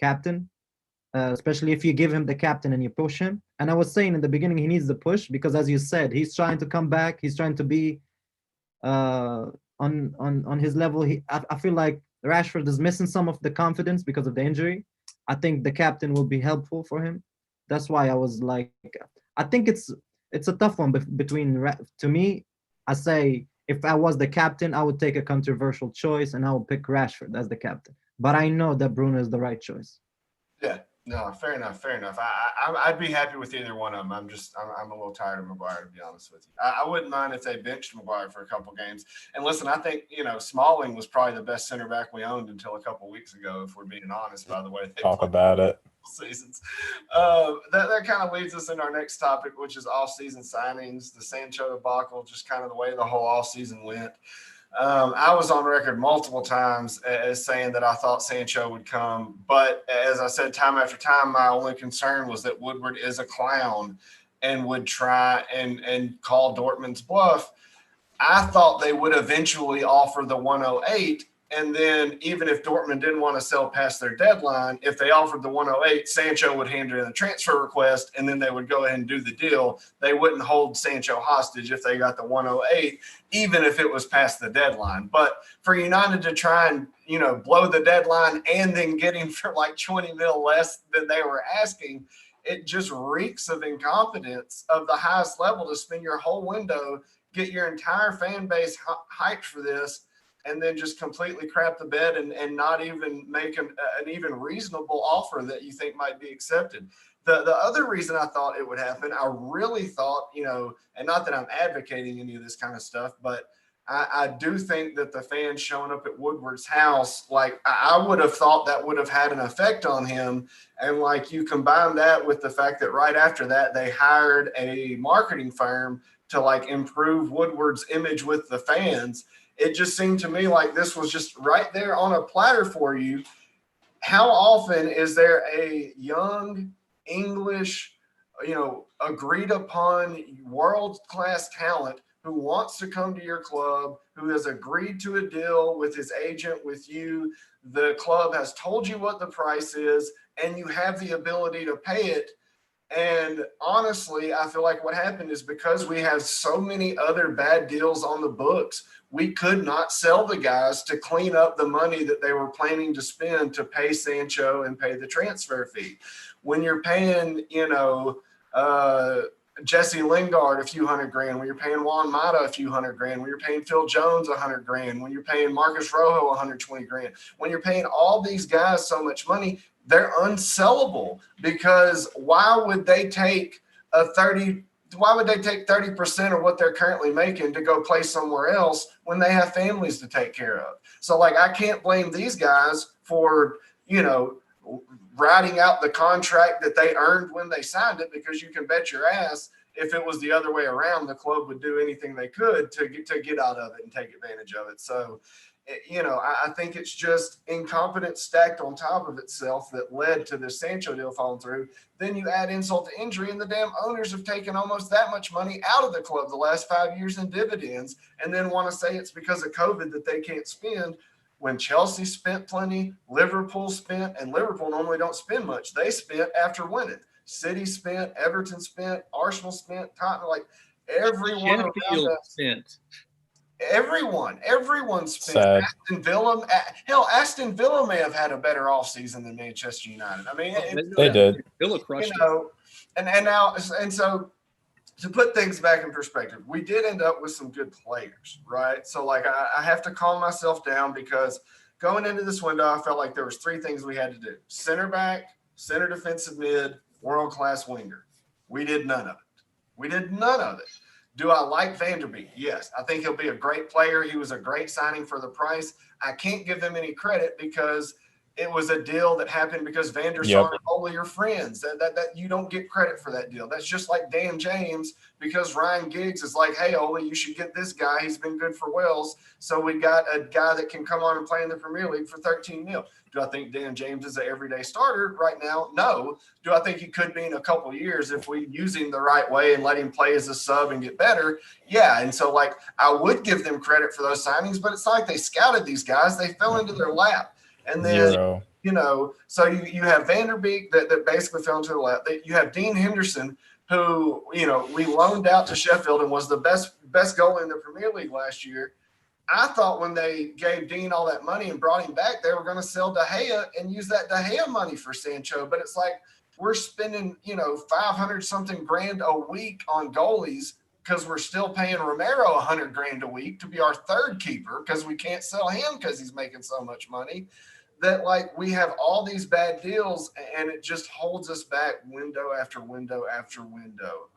captain, especially if you give him the captain and you push him. And I was saying in the beginning, he needs the push because, as you said, he's trying to come back. He's trying to be on his level. I feel like Rashford is missing some of the confidence because of the injury. I think the captain will be helpful for him. That's why I was I think it's a tough one between. To me, I say if I was the captain, I would take a controversial choice and I would pick Rashford as the captain. But I know that Bruno is the right choice. Yeah. No, fair enough. I'd be happy with either one of them. I'm a little tired of Maguire, to be honest with you. I wouldn't mind if they benched Maguire for a couple games. And listen, I think Smalling was probably the best center back we owned until a couple weeks ago, if we're being honest. By the way, talk about it. Seasons. That kind of leads us into our next topic, which is off-season signings. The Sancho debacle, just kind of the way the whole off-season went. I was on record multiple times as saying that I thought Sancho would come, but as I said time after time, my only concern was that Woodward is a clown and would try and call Dortmund's bluff. I thought they would eventually offer the 108, and then even if Dortmund didn't want to sell past their deadline, if they offered the 108, Sancho would hand in a transfer request, and then they would go ahead and do the deal. They wouldn't hold Sancho hostage if they got the 108, even if it was past the deadline. But for United to try and, blow the deadline and then get him for 20 mil less than they were asking, it just reeks of incompetence of the highest level to spend your whole window, get your entire fan base hyped for this, and then just completely crap the bed and not even make an even reasonable offer that you think might be accepted. The other reason I thought it would happen, I really thought, and not that I'm advocating any of this kind of stuff, but I do think that the fans showing up at Woodward's house, I would have thought that would have had an effect on him. And you combine that with the fact that right after that, they hired a marketing firm to improve Woodward's image with the fans. It just seemed to me like this was just right there on a platter for you. how often is there a young English, agreed upon world-class talent who wants to come to your club, who has agreed to a deal with his agent, with you, the club has told you what the price is, and you have the ability to pay it? And honestly, I feel like what happened is because we have so many other bad deals on the books, we could not sell the guys to clean up the money that they were planning to spend to pay Sancho and pay the transfer fee. When you're paying, Jesse Lingard a few $100,000, when you're paying Juan Mata a few $100,000, when you're paying Phil Jones $100,000, when you're paying Marcus Rojo $120,000, when you're paying all these guys so much money, they're unsellable, because why would they take 30% of what they're currently making to go play somewhere else when they have families to take care of? So I can't blame these guys for, writing out the contract that they earned when they signed it, because you can bet your ass if it was the other way around, the club would do anything they could to get out of it and take advantage of it. So, I think it's just incompetence stacked on top of itself that led to the Sancho deal falling through. Then you add insult to injury, and the damn owners have taken almost that much money out of the club the last 5 years in dividends, and then want to say it's because of COVID that they can't spend. When Chelsea spent plenty, Liverpool spent, and Liverpool normally don't spend much. They spent after winning. City spent, Everton spent, Arsenal spent, Tottenham, everyone around Sheffield us spent. Everyone spent. Sad. Aston Villa may have had a better offseason than Manchester United. I mean, They did. Villa crushed it. And so to put things back in perspective, we did end up with some good players, right? So I have to calm myself down, because going into this window, I felt like there was three things we had to do: center back, center defensive mid, world-class winger. We did none of it. Do I like Van der Beek? Yes. I think he'll be a great player. He was a great signing for the price. I can't give them any credit because it was a deal that happened because Van der Sar and Ole are friends. That you don't get credit for that deal. That's just like Dan James, because Ryan Giggs is like, hey, Ole, you should get this guy. He's been good for Wales. So we got a guy that can come on and play in the Premier League for 13 mil. Do I think Dan James is an everyday starter right now? No. Do I think he could be in a couple of years if we use him the right way and let him play as a sub and get better? Yeah. And so I would give them credit for those signings, but it's not like they scouted these guys. They fell into their lap. And then, so you have Van der Beek that basically fell into the lap. You have Dean Henderson, who, we loaned out to Sheffield and was the best goalie in the Premier League last year. I thought when they gave Dean all that money and brought him back, they were going to sell De Gea and use that De Gea money for Sancho. But it's like we're spending, 500 something grand a week on goalies because we're still paying Romero $100,000 a week to be our third keeper because we can't sell him because he's making so much money. That we have all these bad deals and it just holds us back window after window after window.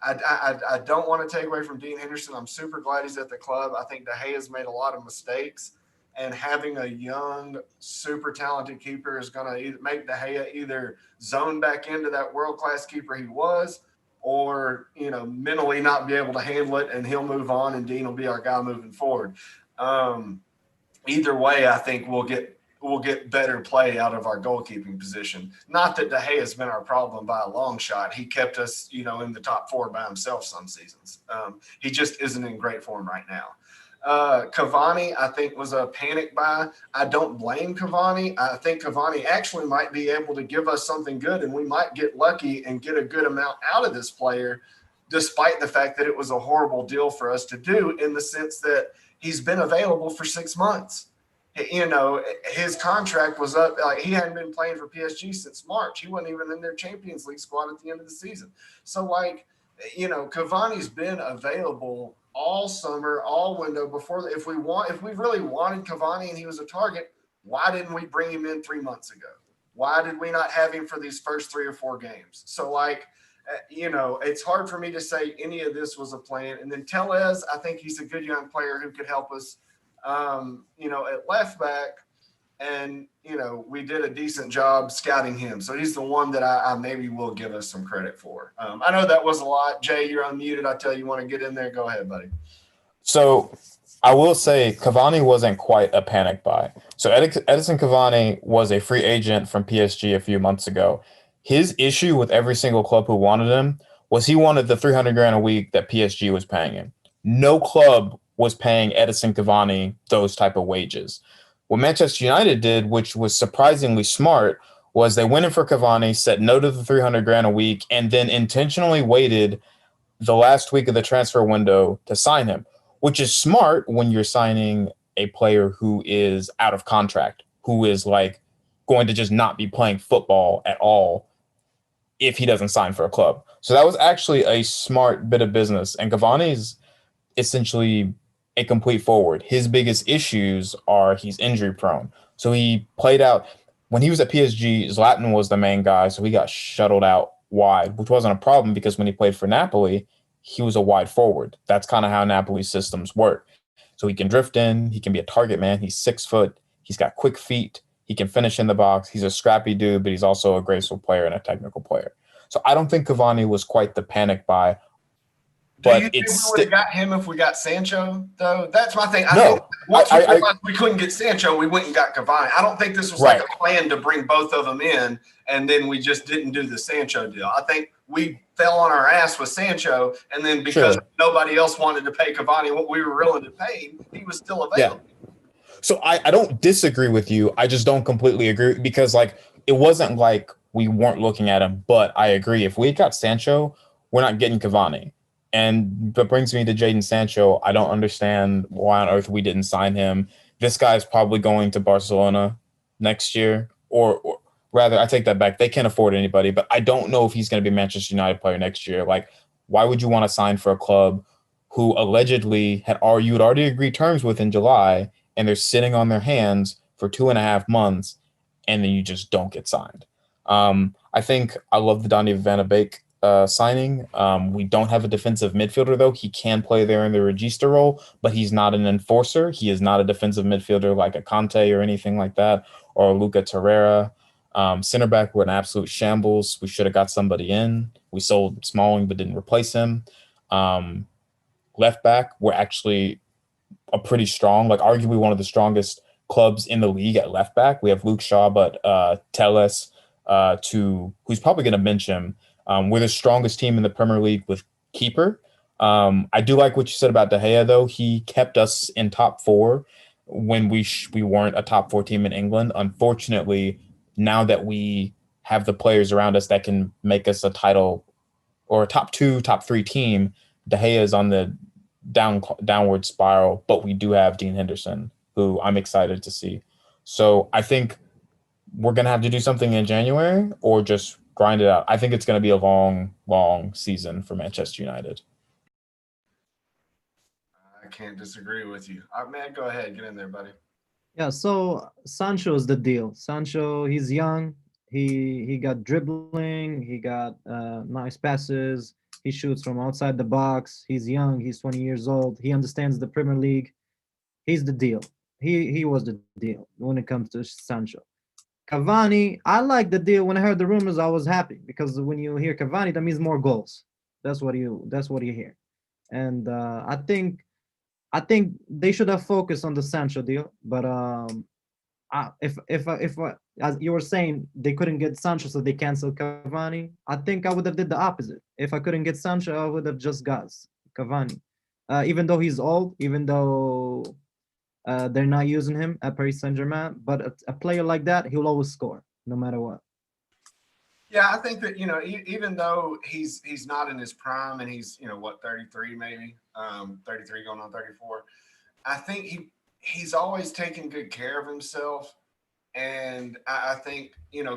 I don't want to take away from Dean Henderson. I'm super glad he's at the club. I think De Gea has made a lot of mistakes, and having a young, super talented keeper is going to make De Gea either zone back into that world-class keeper he was, or, mentally not be able to handle it, and he'll move on and Dean will be our guy moving forward. Either way, I think we'll get better play out of our goalkeeping position. Not that De Gea has been our problem by a long shot. He kept us, in the top four by himself some seasons. He just isn't in great form right now. Cavani, I think, was a panic buy. I don't blame Cavani. I think Cavani actually might be able to give us something good, and we might get lucky and get a good amount out of this player, despite the fact that it was a horrible deal for us to do, in the sense that he's been available for 6 months. His contract was up. He hadn't been playing for PSG since March. He wasn't even in their Champions League squad at the end of the season. So, Cavani's been available all summer, all window before. If we really wanted Cavani and he was a target, why didn't we bring him in 3 months ago? Why did we not have him for these first 3 or 4 games? So, it's hard for me to say any of this was a plan. And then Tellez, I think he's a good young player who could help us. At left back, and, we did a decent job scouting him. So he's the one that I maybe will give us some credit for. I know that was a lot. Jay, you're unmuted. I tell you want to get in there. Go ahead, buddy. So I will say Cavani wasn't quite a panic buy. So Edison Cavani was a free agent from PSG a few months ago. His issue with every single club who wanted him was he wanted the 300 grand a week that PSG was paying him. No club was paying Edison Cavani those type of wages. What Manchester United did, which was surprisingly smart, was they went in for Cavani, said no to the 300 grand a week, and then intentionally waited the last week of the transfer window to sign him, which is smart when you're signing a player who is out of contract, who is like going to just not be playing football at all if he doesn't sign for a club. So that was actually a smart bit of business. And Cavani's essentially a complete forward. His biggest issues are he's injury prone. So he played out when he was at PSG, Zlatan was the main guy, so he got shuttled out wide, which wasn't a problem because when he played for Napoli, he was a wide forward. That's kind of how Napoli's systems work. So he can drift in, he can be a target man. He's 6 foot, he's got quick feet, he can finish in the box. He's a scrappy dude, but he's also a graceful player and a technical player. So I don't think Cavani was quite the panic buy. Do you But think it's we would have got him if we got Sancho, though? That's my thing. I No. think once we realized we couldn't get Sancho, we went and got Cavani. I don't think this was like Right. a plan to bring both of them in, and then we just didn't do the Sancho deal. I think we fell on our ass with Sancho, and then because Sure. nobody else wanted to pay Cavani what we were willing to pay him, he was still available. So I don't disagree with you. I just don't completely agree because like it wasn't like we weren't looking at him, but I agree. If we got Sancho, we're not getting Cavani. And that brings me to Jadon Sancho. I don't understand why on earth we didn't sign him. This guy's probably going to Barcelona next year, or rather, I take that back. They can't afford anybody, but I don't know if he's going to be a Manchester United player next year. Like, why would you want to sign for a club who allegedly you had already agreed terms with in July, and they're sitting on their hands for 2.5 months, and then you just don't get signed? I think I love the Donny van de Beek signing. We don't have a defensive midfielder, though. He can play there in the regista role, but he's not an enforcer. He is not a defensive midfielder like a Conte or anything like that, or Luca Torreira. Center back were an absolute shambles. We should have got somebody in. We sold Smalling but didn't replace him. Left back, we're actually a pretty strong, like arguably one of the strongest clubs in the league at left back. We have Luke Shaw, but Telles, who's probably going to bench him. We're the strongest team in the Premier League with keeper. I do like what you said about De Gea, though. He kept us in top four when we weren't a top four team in England. Unfortunately, now that we have the players around us that can make us a title or a top two, top three team, De Gea is on the downward spiral, but we do have Dean Henderson, who I'm excited to see. So I think we're going to have to do something in January or just grind it out. I think it's going to be a long, long season for Manchester United. I can't disagree with you. All right, man, go ahead. Get in there, buddy. Yeah, so Sancho is the deal. Sancho, he's young. He got dribbling. He got nice passes. He shoots from outside the box. He's young. He's 20 years old. He understands the Premier League. He's the deal. He was the deal when it comes to Sancho. Cavani, I like the deal. When I heard the rumors, I was happy because when you hear Cavani, that means more goals. That's what you hear. And I think they should have focused on the Sancho deal. But if as you were saying, they couldn't get Sancho, so they canceled Cavani. I think I would have did the opposite. If I couldn't get Sancho, I would have just got Cavani. Even though he's old, even though they're not using him at Paris Saint-Germain, but a player like that, he'll always score no matter what. Yeah, I think that, even though he's not in his prime and he's, 33 maybe, 33 going on 34, I think he's always taken good care of himself. And I think,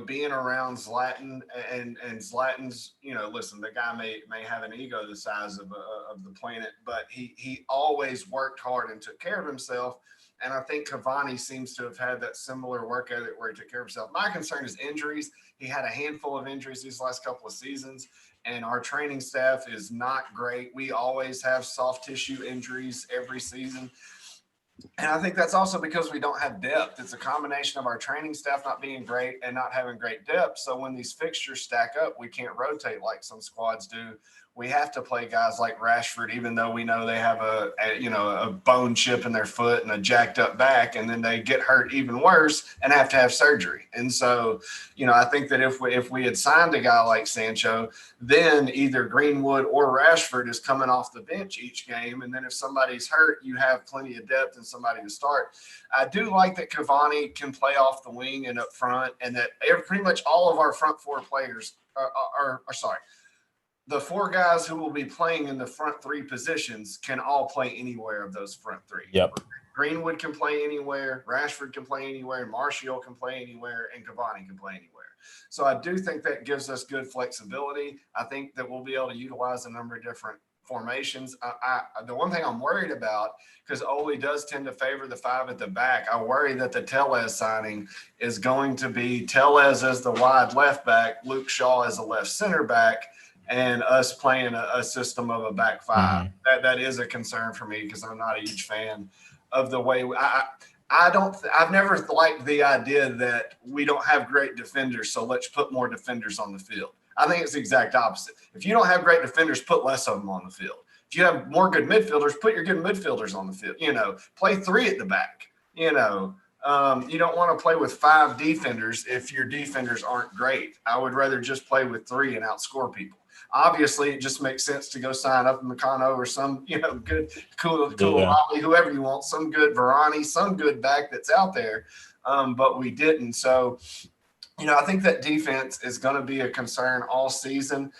being around Zlatan and Zlatan's, listen, the guy may have an ego the size of the planet, but he always worked hard and took care of himself. And I think Cavani seems to have had that similar work ethic where he took care of himself. My concern is injuries. He had a handful of injuries these last couple of seasons, and our training staff is not great. We always have soft tissue injuries every season. And I think that's also because we don't have depth. It's a combination of our training staff not being great and not having great depth. So when these fixtures stack up, we can't rotate like some squads do. We have to play guys like Rashford, even though we know they have a bone chip in their foot and a jacked up back, and then they get hurt even worse and have to have surgery. And so, I think that if we had signed a guy like Sancho, then either Greenwood or Rashford is coming off the bench each game. And then if somebody's hurt, you have plenty of depth and somebody to start. I do like that Cavani can play off the wing and up front, and that pretty much all of our front four players are the four guys who will be playing in the front three positions can all play anywhere of those front three. Yep. Greenwood can play anywhere, Rashford can play anywhere, Martial can play anywhere, and Cavani can play anywhere. So I do think that gives us good flexibility. I think that we'll be able to utilize a number of different formations. The one thing I'm worried about, because Ole does tend to favor the five at the back, I worry that the Tellez signing is going to be Tellez as the wide left back, Luke Shaw as a left center back, and us playing a system of a back five. That is a concern for me because I'm not a huge fan of the way I've never liked the idea that we don't have great defenders, so let's put more defenders on the field. I think it's the exact opposite. If you don't have great defenders, put less of them on the field. If you have more good midfielders, put your good midfielders on the field. Play three at the back. You don't want to play with five defenders if your defenders aren't great. I would rather just play with three and outscore people. Obviously, it just makes sense to go sign up Meccano or some, good, cool, Ollie, whoever you want, some good Varane, some good back that's out there. But we didn't. So, I think that defense is going to be a concern all season.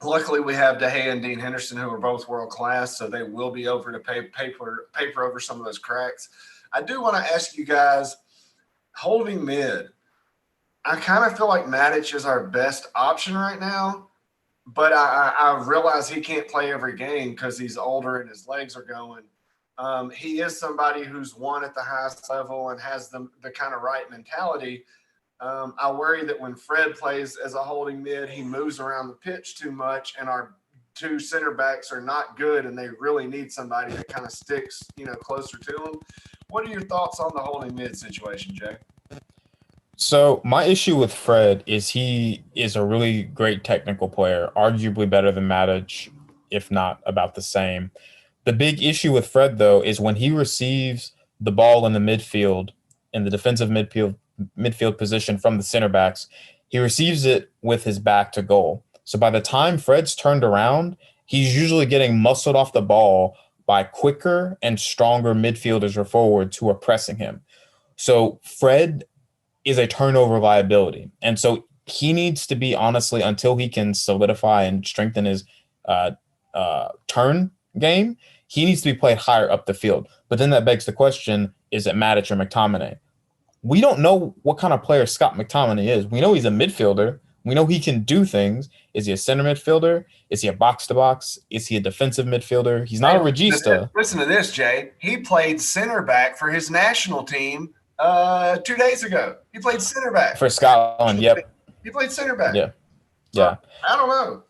Luckily, we have De Gea and Dean Henderson, who are both world class, so they will be over to paper over some of those cracks. I do want to ask you guys, holding mid. I kind of feel like Matic is our best option right now, but I realize he can't play every game because he's older and his legs are going. He is somebody who's won at the highest level and has the kind of right mentality. I worry that when Fred plays as a holding mid, he moves around the pitch too much, and our two center backs are not good, and they really need somebody that kind of sticks, closer to them. What are your thoughts on the holding mid situation, Jay? So my issue with Fred is he is a really great technical player, arguably better than Matic, if not about the same. The big issue with Fred, though, is when he receives the ball in the midfield, in the defensive midfield position from the center backs, he receives it with his back to goal. So by the time Fred's turned around, he's usually getting muscled off the ball by quicker and stronger midfielders or forwards who are pressing him. So Fred is a turnover liability. And so he needs to be, honestly, until he can solidify and strengthen his turn game, he needs to be played higher up the field. But then that begs the question, is it Matic or McTominay? We don't know what kind of player Scott McTominay is. We know he's a midfielder. We know he can do things. Is he a center midfielder? Is he a box-to-box? Is he a defensive midfielder? He's not a regista. Listen to this, Jay. He played center back for his national team 2 days ago. He played center back. For Scotland, yep. He played center back. Yeah. So, I don't know.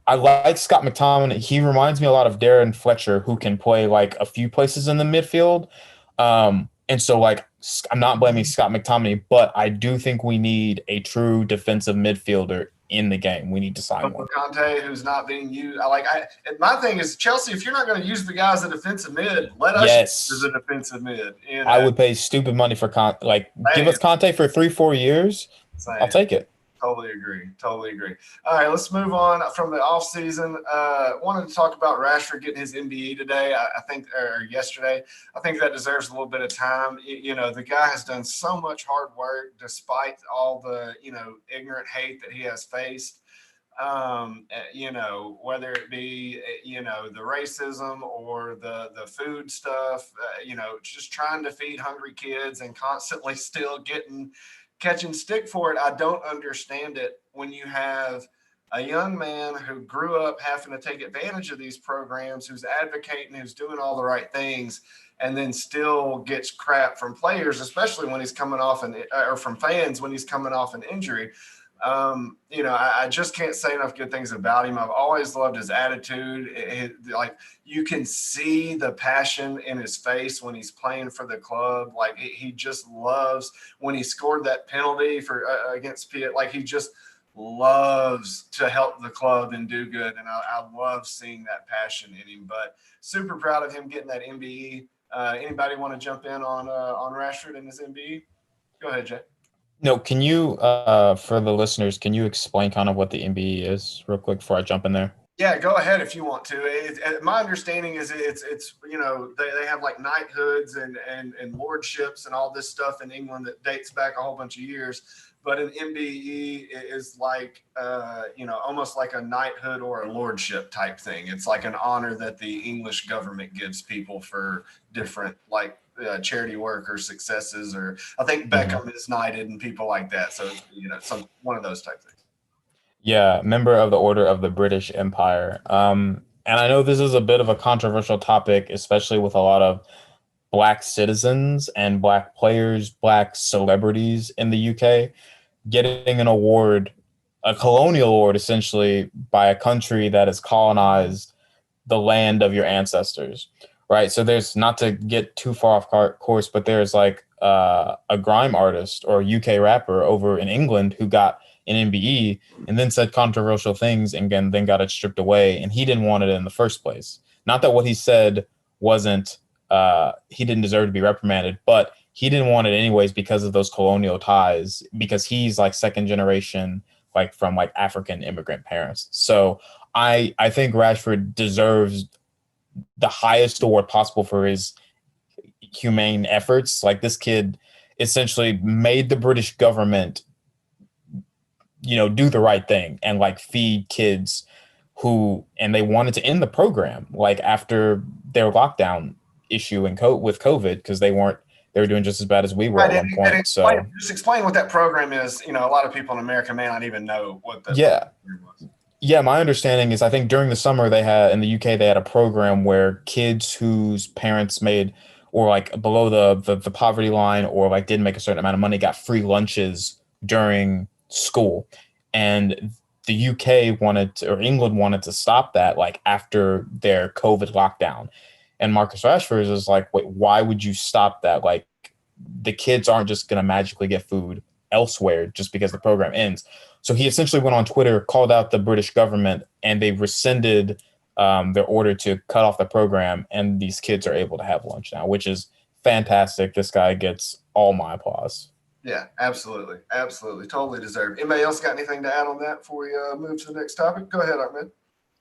I like Scott McTominay. He reminds me a lot of Darren Fletcher, who can play like a few places in the midfield. And so, like, I'm not blaming Scott McTominay, but I do think we need a true defensive midfielder in the game. We need to sign one. Conte, who's not being used. My thing is, Chelsea, if you're not going to use the guy as a defensive mid, let us use as a defensive mid. I would pay stupid money for Conte. Give us Conte for 3-4 years. I'll take it. Totally agree. All right, let's move on from the offseason. Wanted to talk about Rashford getting his MBE today, or yesterday. I think that deserves a little bit of time. The guy has done so much hard work despite all the, ignorant hate that he has faced. Whether it be, the racism or the food stuff, just trying to feed hungry kids and constantly still catching stick for it. I don't understand it when you have a young man who grew up having to take advantage of these programs, who's advocating, who's doing all the right things, and then still gets crap from players, especially when he's coming off or from fans when he's coming off an injury. You know, I just can't say enough good things about him. I've always loved his attitude. Like you can see the passion in his face when he's playing for the club. Like he just loves when he scored that penalty for against Pitt. Like he just loves to help the club and do good. And I love seeing that passion in him. But super proud of him getting that MBE. Anybody want to jump in on Rashford and his MBE? Go ahead, Jay. No, can you, for the listeners, can you explain kind of what the MBE is real quick before I jump in there? Yeah, go ahead if you want to. My understanding is it's you know they have like knighthoods and lordships and all this stuff in England that dates back a whole bunch of years. But an MBE is like you know almost like a knighthood or a lordship type thing. It's like an honor that the English government gives people for different like charity work or successes, or I think Beckham is knighted and people like that. So you know one of those type things. Yeah, member of the Order of the British Empire. And I know this is a bit of a controversial topic, especially with a lot of Black citizens and Black players, Black celebrities in the UK getting an award, a colonial award, essentially, by a country that has colonized the land of your ancestors, right? So there's, not to get too far off course, but there's like a grime artist or a UK rapper over in England who got an MBE and then said controversial things and then got it stripped away, and he didn't want it in the first place. Not that what he said wasn't he didn't deserve to be reprimanded, but he didn't want it anyways because of those colonial ties, because he's like second generation, like from like African immigrant parents. So I think Rashford deserves the highest award possible for his humane efforts. Like this kid essentially made the British government, you know, do the right thing and like feed kids and they wanted to end the program like after their lockdown issue and with COVID, because they were doing just as bad as we were at one point. So just explain what that program is. You know, a lot of people in America may not even know what the program was. Yeah, my understanding is I think during the summer in the UK they had a program where kids whose parents made or like below the poverty line or like didn't make a certain amount of money got free lunches during school. And the UK or England wanted to stop that like after their COVID lockdown. And Marcus Rashford is like, wait, why would you stop that? Like the kids aren't just going to magically get food elsewhere just because the program ends. So he essentially went on Twitter, called out the British government, and they rescinded their order to cut off the program. And these kids are able to have lunch now, which is fantastic. This guy gets all my applause. Yeah, absolutely. Absolutely. Totally deserved. Anybody else got anything to add on that before we move to the next topic? Go ahead, Ahmed.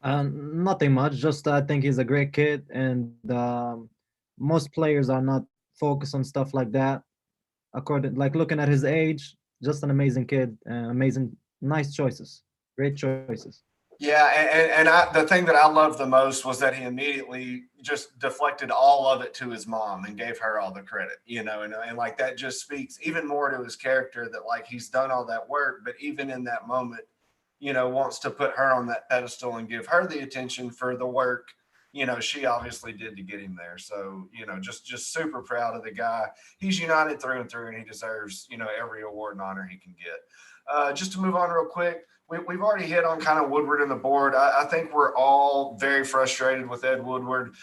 Nothing much. Just I think he's a great kid, and most players are not focused on stuff like that. Like looking at his age, just an amazing kid, amazing, nice choices, great choices. Yeah, and the thing that I loved the most was that he immediately just deflected all of it to his mom and gave her all the credit, you know, and like that just speaks even more to his character that like he's done all that work, but even in that moment, you know, wants to put her on that pedestal and give her the attention for the work, you know, she obviously did to get him there. So, you know, just super proud of the guy. He's united through and through, and he deserves, you know, every award and honor he can get. Just to move on real quick, we've already hit on kind of Woodward and the board. I think we're all very frustrated with Ed Woodward.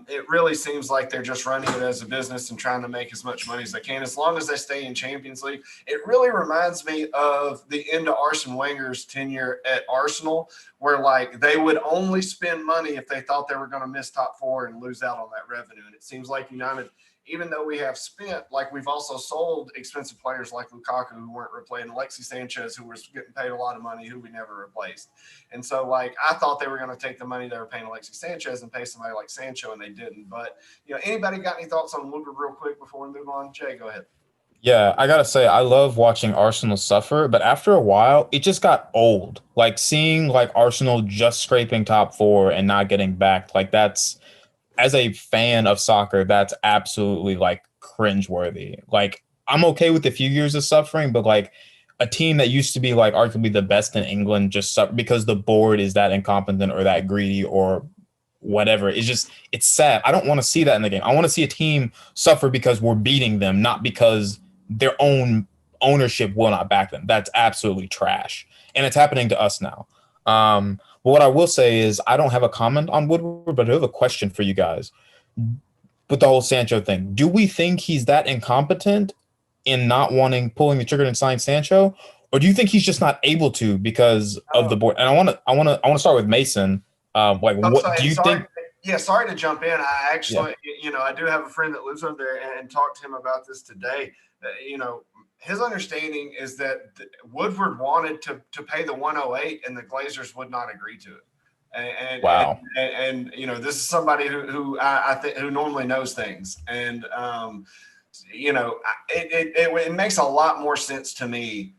It really seems like they're just running it as a business and trying to make as much money as they can, as long as they stay in Champions League. It really reminds me of the end of Arsene Wenger's tenure at Arsenal, where like they would only spend money if they thought they were going to miss top four and lose out on that revenue. And it seems like United, even though we have spent, like we've also sold expensive players like Lukaku who weren't replaced, Alexis Sanchez who was getting paid a lot of money who we never replaced. And so like I thought they were going to take the money they were paying Alexis Sanchez and pay somebody like Sancho, and they didn't. But, you know, anybody got any thoughts on Woodward real quick before we move on? Jay, go ahead. Yeah, I got to say, I love watching Arsenal suffer, but after a while, it just got old. Like seeing like Arsenal just scraping top four and not getting back, like that's, as a fan of soccer, that's absolutely like cringeworthy. Like I'm okay with a few years of suffering, but like a team that used to be like arguably the best in England just suffer because the board is that incompetent or that greedy or whatever. It's sad. I don't want to see that in the game. I want to see a team suffer because we're beating them, not because their own ownership will not back them. That's absolutely trash. And it's happening to us now. But what I will say is I don't have a comment on Woodward, but I have a question for you guys. With the whole Sancho thing, do we think he's that incompetent in not pulling the trigger and signing Sancho? Or do you think he's just not able to because of the board? And I want to start with Mason. What do you think? Yeah, sorry to jump in. I actually, I do have a friend that lives over there and talked to him about this today. His understanding is that Woodward wanted to pay the 108 and the Glazers would not agree to it. Wow. And this is somebody who I think who normally knows things. And, it makes a lot more sense to me,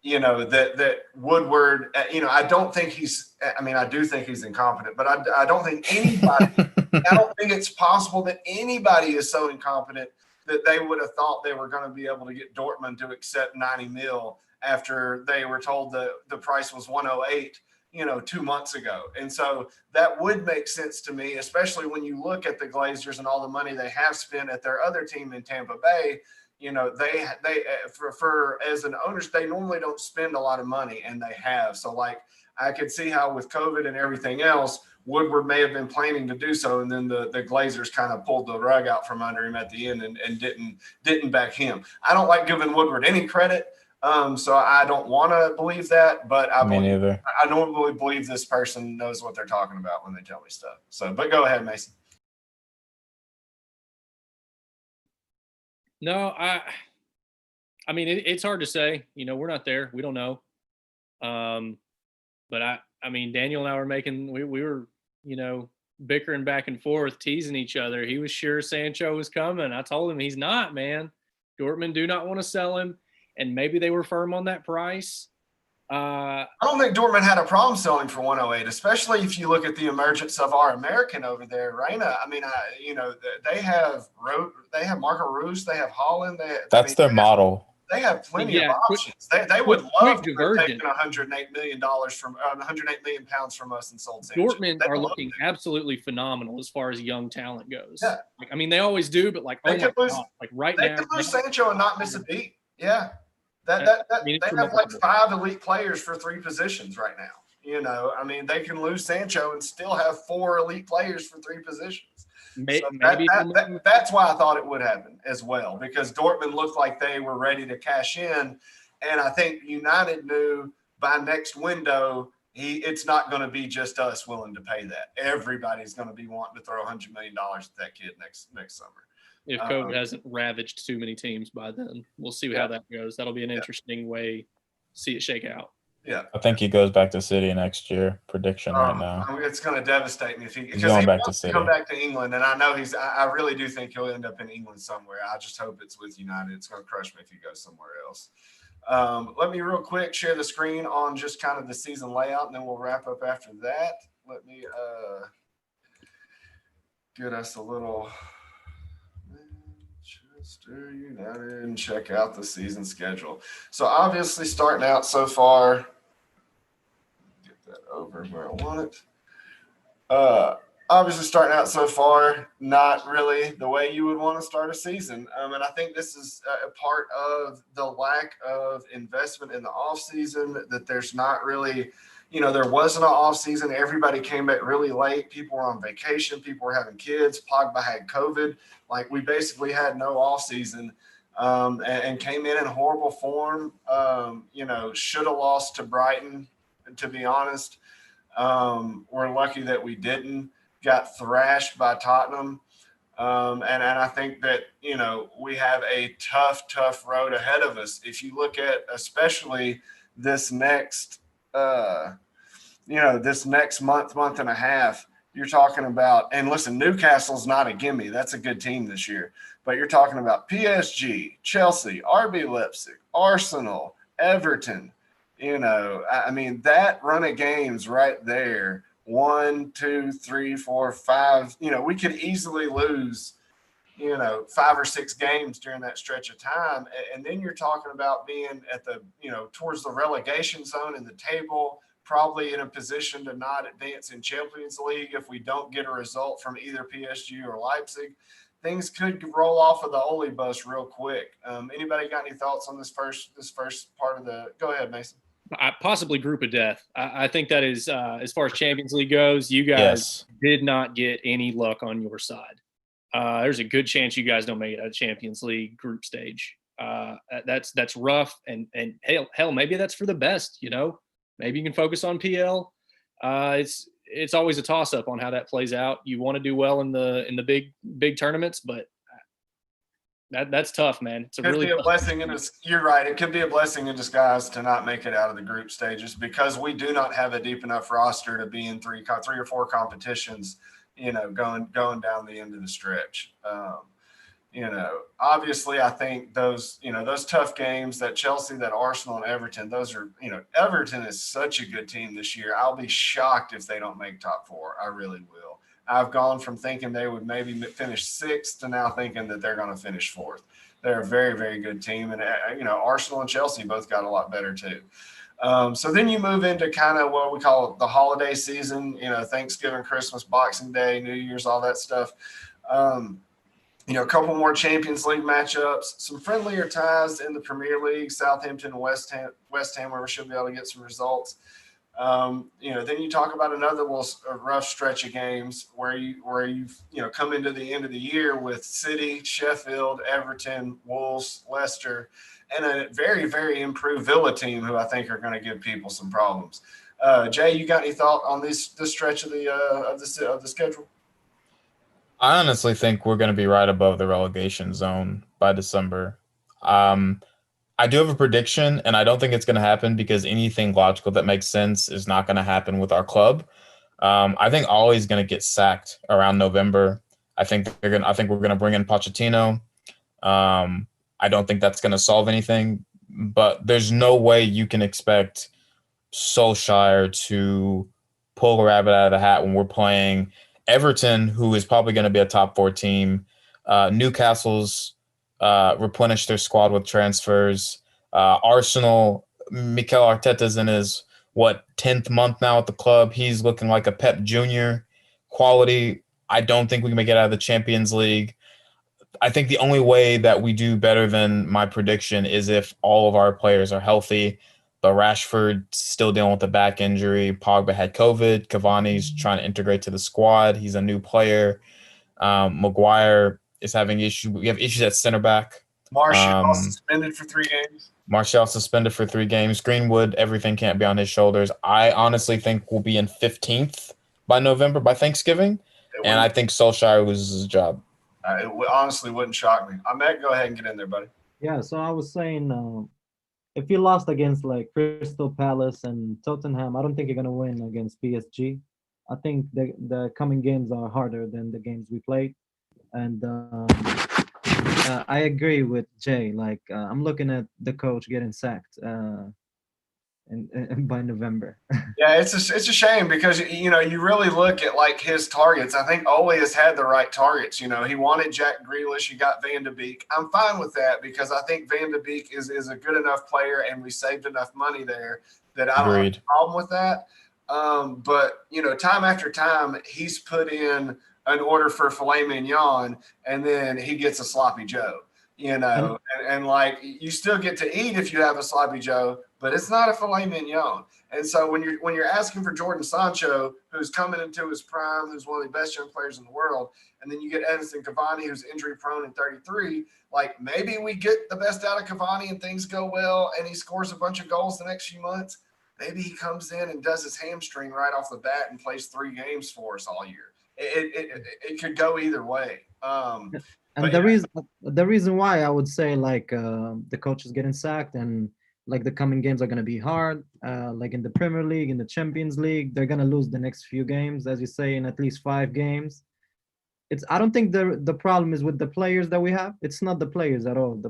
that Woodward, I don't think I do think he's incompetent, but I don't think anybody, I don't think it's possible that anybody is so incompetent that they would have thought they were going to be able to get Dortmund to accept 90 mil after they were told the price was 108, 2 months ago. And so that would make sense to me, especially when you look at the Glazers and all the money they have spent at their other team in Tampa Bay. They for as an owners, they normally don't spend a lot of money, and they have. So I could see how with COVID and everything else, Woodward may have been planning to do so, and then the Glazers kind of pulled the rug out from under him at the end and didn't back him. I don't like giving Woodward any credit, so I don't want to believe that, but I normally believe this person knows what they're talking about when they tell me stuff. So, but go ahead, Mason. No, I mean, it's hard to say. We're not there. We don't know. But I mean, Daniel and I were we were, bickering back and forth, teasing each other. He was sure Sancho was coming. I told him he's not, man. Dortmund do not want to sell him. And maybe they were firm on that price. I don't think Dortmund had a problem selling for 108, especially if you look at the emergence of our American over there, Layne. I mean, they have Marco Reus, they have Holland. That's their model. They have plenty of options. They would love to have taken $108 million from 108 million pounds from us and sold Sancho. Dortmund are looking absolutely phenomenal as far as young talent goes. Yeah. They always do, but right now, they could lose Sancho and not miss a beat. Yeah. They have 5 elite players for 3 positions right now. They can lose Sancho and still have 4 elite players for 3 positions. That's why I thought it would happen as well, because Dortmund looked like they were ready to cash in. And I think United knew by next window, it's not going to be just us willing to pay that. Everybody's going to be wanting to throw $100 million at that kid next summer. If COVID hasn't ravaged too many teams by then, we'll see how that goes. That'll be an interesting way to see it shake out. Yeah, I think he goes back to City next year. Prediction right now. It's going to devastate me if he's going back to City. Come back to England, and I know I really do think he'll end up in England somewhere. I just hope it's with United. It's going to crush me if he goes somewhere else. Let me real quick share the screen on just kind of the season layout, and then we'll wrap up after that. Let me get us a little. Manchester United and check out the season schedule. So obviously starting out so far, get that over where I want it. Obviously starting out so far, not really the way you would want to start a season. And I think this is a part of the lack of investment in the offseason, that there's not really, there wasn't an offseason. Everybody came back really late. People were on vacation. People were having kids. Pogba had COVID. We basically had no offseason, and came in horrible form. Should have lost to Brighton, to be honest. We're lucky that we didn't. Got thrashed by Tottenham. And I think that, we have a tough road ahead of us. If you look at especially this next month and a half, you're talking about, and listen, Newcastle's not a gimme. That's a good team this year. But you're talking about PSG, Chelsea, RB Leipzig, Arsenal, Everton. That run of games right there, 1, 2, 3, 4, 5, we could easily lose, 5 or 6 games during that stretch of time. And then you're talking about being at the, towards the relegation zone in the table, probably in a position to not advance in Champions League if we don't get a result from either PSG or Leipzig. things could roll off of the Ole bus real quick. Anybody got any thoughts on this first part of the? Go ahead, Mason. Possibly group of death. I think that is as far as Champions League goes. You guys Yes. did not get any luck on your side. There's a good chance you guys don't make it out of Champions League group stage. That's rough, and hell, maybe that's for the best. You know, maybe you can focus on PL. It's always a toss up on how that plays out. You want to do well in the big tournaments, but that's tough, man. It's a Could really be a tough blessing you're right. It could be a blessing in disguise to not make it out of the group stages because we do not have a deep enough roster to be in three or four competitions, you know, going down the end of the stretch. You know, obviously I think those tough games, that Chelsea, that Arsenal and Everton, those are, you know, Everton is such a good team this year. I'll be shocked if they don't make top four. I really will. I've gone from thinking they would maybe finish sixth to now thinking that they're going to finish fourth. They're a very, very good team. And, you know, Arsenal and Chelsea both got a lot better too. So then you move into kind of what we call the holiday season, you know, Thanksgiving, Christmas, Boxing Day, New Year's, all that stuff. You know, a couple more Champions League matchups, some friendlier ties in the Premier League, Southampton and West Ham, where we should be able to get some results. You know, then you talk about another little rough stretch of games where you've come into the end of the year with City, Sheffield, Everton, Wolves, Leicester, and a very, very improved Villa team who I think are going to give people some problems. Jay, you got any thought on this stretch of the schedule? I honestly think we're going to be right above the relegation zone by December. I do have a prediction, and I don't think it's going to happen because anything logical that makes sense is not going to happen with our club. I think Ollie's going to get sacked around November. I think we're going to bring in Pochettino. I don't think that's going to solve anything, but there's no way you can expect Solskjaer to pull a rabbit out of the hat when we're playing Everton, who is probably going to be a top four team. Newcastle's replenished their squad with transfers. Arsenal, Mikel Arteta's in his 10th month now at the club. He's looking like a Pep Jr. quality. I don't think we can make it out of the Champions League. I think the only way that we do better than my prediction is if all of our players are healthy. But Rashford still dealing with the back injury. Pogba had COVID. Cavani's trying to integrate to the squad. He's a new player. Maguire is having issues. We have issues at center back. Martial suspended for 3 games. Martial suspended for 3 games. Greenwood, everything can't be on his shoulders. I honestly think we'll be in 15th by November, by Thanksgiving. And I think Solskjaer loses his job. It honestly wouldn't shock me. Ahmed, go ahead and get in there, buddy. Yeah, so I was saying, if you lost against like Crystal Palace and Tottenham, I don't think you're gonna win against PSG. I think the coming games are harder than the games we played, and I agree with Jay. Like I'm looking at the coach getting sacked, and by November. Yeah, it's a shame because you really look at like his targets. I think Ole has had the right targets. You know, he wanted Jack Grealish. You got Van de Beek. I'm fine with that because I think Van de Beek is a good enough player, and we saved enough money there that I don't have a problem with that. But time after time, he's put in an order for filet mignon, and then he gets a sloppy Joe. And like you still get to eat if you have a sloppy Joe, but it's not a filet mignon. And so when you're asking for Jordan Sancho, who's coming into his prime, who's one of the best young players in the world, and then you get Edinson Cavani, who's injury prone and 33, like maybe we get the best out of Cavani and things go well, and he scores a bunch of goals the next few months. Maybe he comes in and does his hamstring right off the bat and plays 3 games for us all year. It could go either way. And the reason why I would say like the coach is getting sacked and like the coming games are going to be hard, like in the Premier League, in the Champions League, they're going to lose the next few games, as you say, in at least 5 games. I don't think the problem is with the players that we have. It's not the players at all.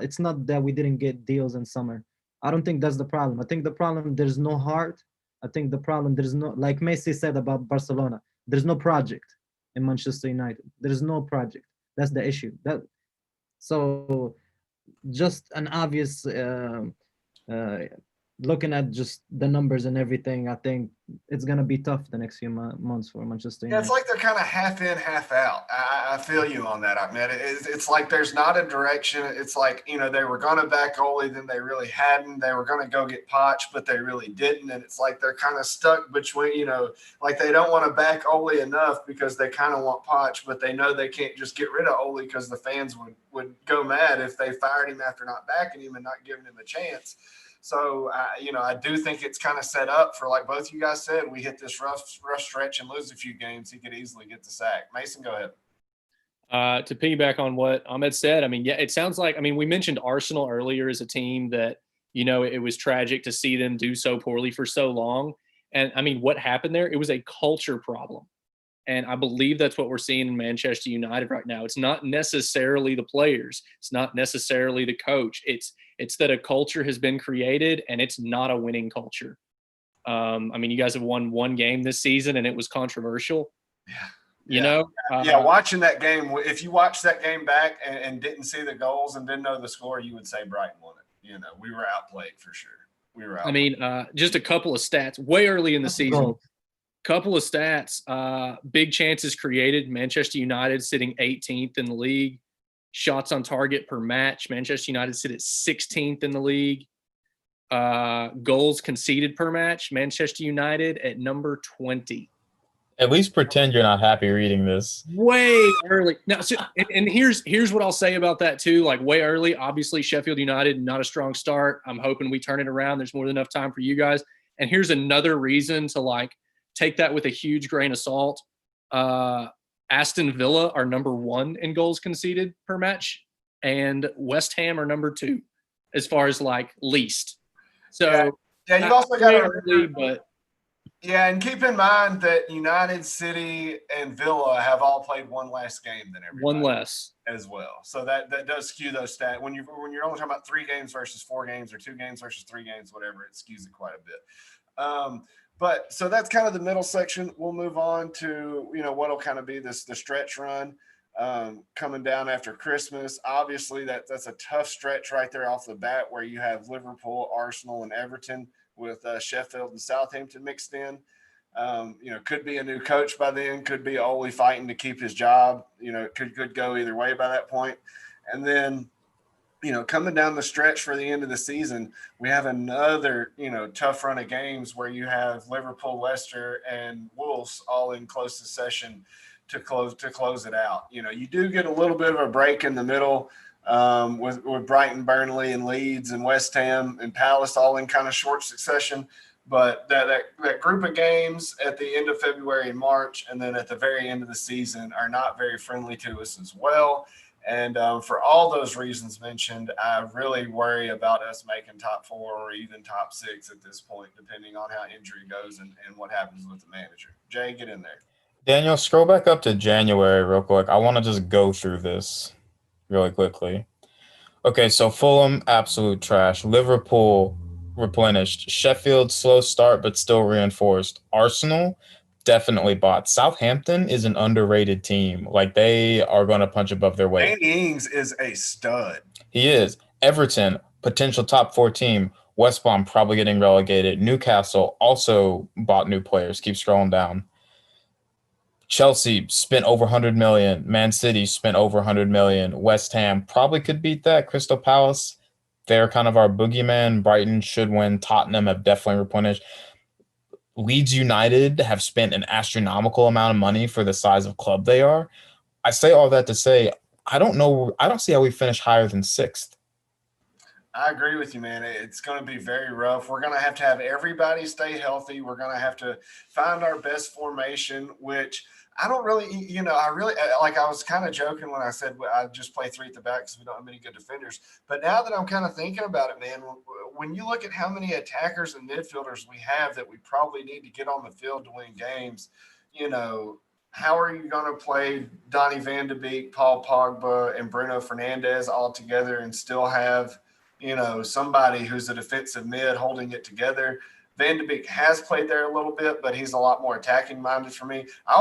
It's not that we didn't get deals in summer. I don't think that's the problem. I think the problem, there's no heart. I think the problem, there's no, like Messi said about Barcelona, there's no project in Manchester United. There's no project. That's the issue. So just an obvious looking at just the numbers and everything, I think it's gonna be tough the next few months for Manchester Yeah, United. it's like they're kind of half in, half out. I feel you on that, Ahmed. It's like there's not a direction. It's like, they were going to back Ole, then they really hadn't. They were going to go get Poch, but they really didn't. And it's like they're kind of stuck between, like they don't want to back Ole enough because they kind of want Poch, but they know they can't just get rid of Ole because the fans would go mad if they fired him after not backing him and not giving him a chance. So, I do think it's kind of set up for, like both you guys said, we hit this rough stretch and lose a few games. He could easily get the sack. Mason, go ahead. To piggyback on what Ahmed said, I mean, yeah, it sounds like, I mean, we mentioned Arsenal earlier as a team that, it was tragic to see them do so poorly for so long. And I mean, what happened there? It was a culture problem. And I believe that's what we're seeing in Manchester United right now. It's not necessarily the players. It's not necessarily the coach. It's that a culture has been created and it's not a winning culture. I mean, you guys have won one game this season and it was controversial. Yeah. Watching that game, if you watched that game back and didn't see the goals and didn't know the score, you would say Brighton won it. We were outplayed for sure. We were outplayed. I mean, just a couple of stats way early in the season. Couple of stats. Big chances created. Manchester United sitting 18th in the league. Shots on target per match. Manchester United sit at 16th in the league. Goals conceded per match. Manchester United at number 20. At least pretend you're not happy reading this. Way early. Now, and here's what I'll say about that too. Like way early, obviously Sheffield United, not a strong start. I'm hoping we turn it around. There's more than enough time for you guys. And here's another reason to take that with a huge grain of salt. Aston Villa are number 1 in goals conceded per match, and West Ham are number 2 as far as least. So yeah, you also got to early, but yeah, and keep in mind that United, City, and Villa have all played one less game than everybody. One less as well. So that does skew those stats. When you're only talking about 3 games versus 4 games or 2 games versus 3 games, whatever, it skews it quite a bit. But so that's kind of the middle section. We'll move on to, what'll kind of be the stretch run coming down after Christmas. Obviously, that's a tough stretch right there off the bat where you have Liverpool, Arsenal, and Everton with Sheffield and Southampton mixed in. Could be a new coach by then, could be Ole fighting to keep his job. It could go either way by that point. And then, coming down the stretch for the end of the season, we have another, tough run of games where you have Liverpool, Leicester, and Wolves all in close succession to close it out. You do get a little bit of a break in the middle with Brighton, Burnley, and Leeds, and West Ham and Palace all in kind of short succession. But that group of games at the end of February and March, and then at the very end of the season, are not very friendly to us as well. And for all those reasons mentioned, I really worry about us making top 4 or even top 6 at this point, depending on how injury goes and what happens with the manager. Jay, get in there. Daniel, scroll back up to January real quick. I want to just go through this really quickly. Okay, so Fulham, absolute trash. Liverpool, replenished. Sheffield, slow start, but still reinforced. Arsenal, definitely bought. Southampton is an underrated team. They are going to punch above their weight. Danny Ings is a stud. He is. Everton, potential top 4 team. West Brom probably getting relegated. Newcastle also bought new players. Keep scrolling down. Chelsea spent over 100 million. Man City spent over 100 million. West Ham probably could beat that. Crystal Palace, they're kind of our boogeyman. Brighton should win. Tottenham have definitely replenished. Leeds United have spent an astronomical amount of money for the size of club they are. I say all that to say, I don't see how we finish higher than 6th. I agree with you, man. It's going to be very rough. We're going to have everybody stay healthy. We're going to have to find our best formation, which I don't really, I was kind of joking when I said I just play 3 at the back because we don't have many good defenders. But now that I'm kind of thinking about it, man, when you look at how many attackers and midfielders we have that we probably need to get on the field to win games, how are you going to play Donny van de Beek, Paul Pogba, and Bruno Fernandes all together and still have somebody who's a defensive mid holding it together? Van de Beek has played there a little bit, but he's a lot more attacking minded for me. I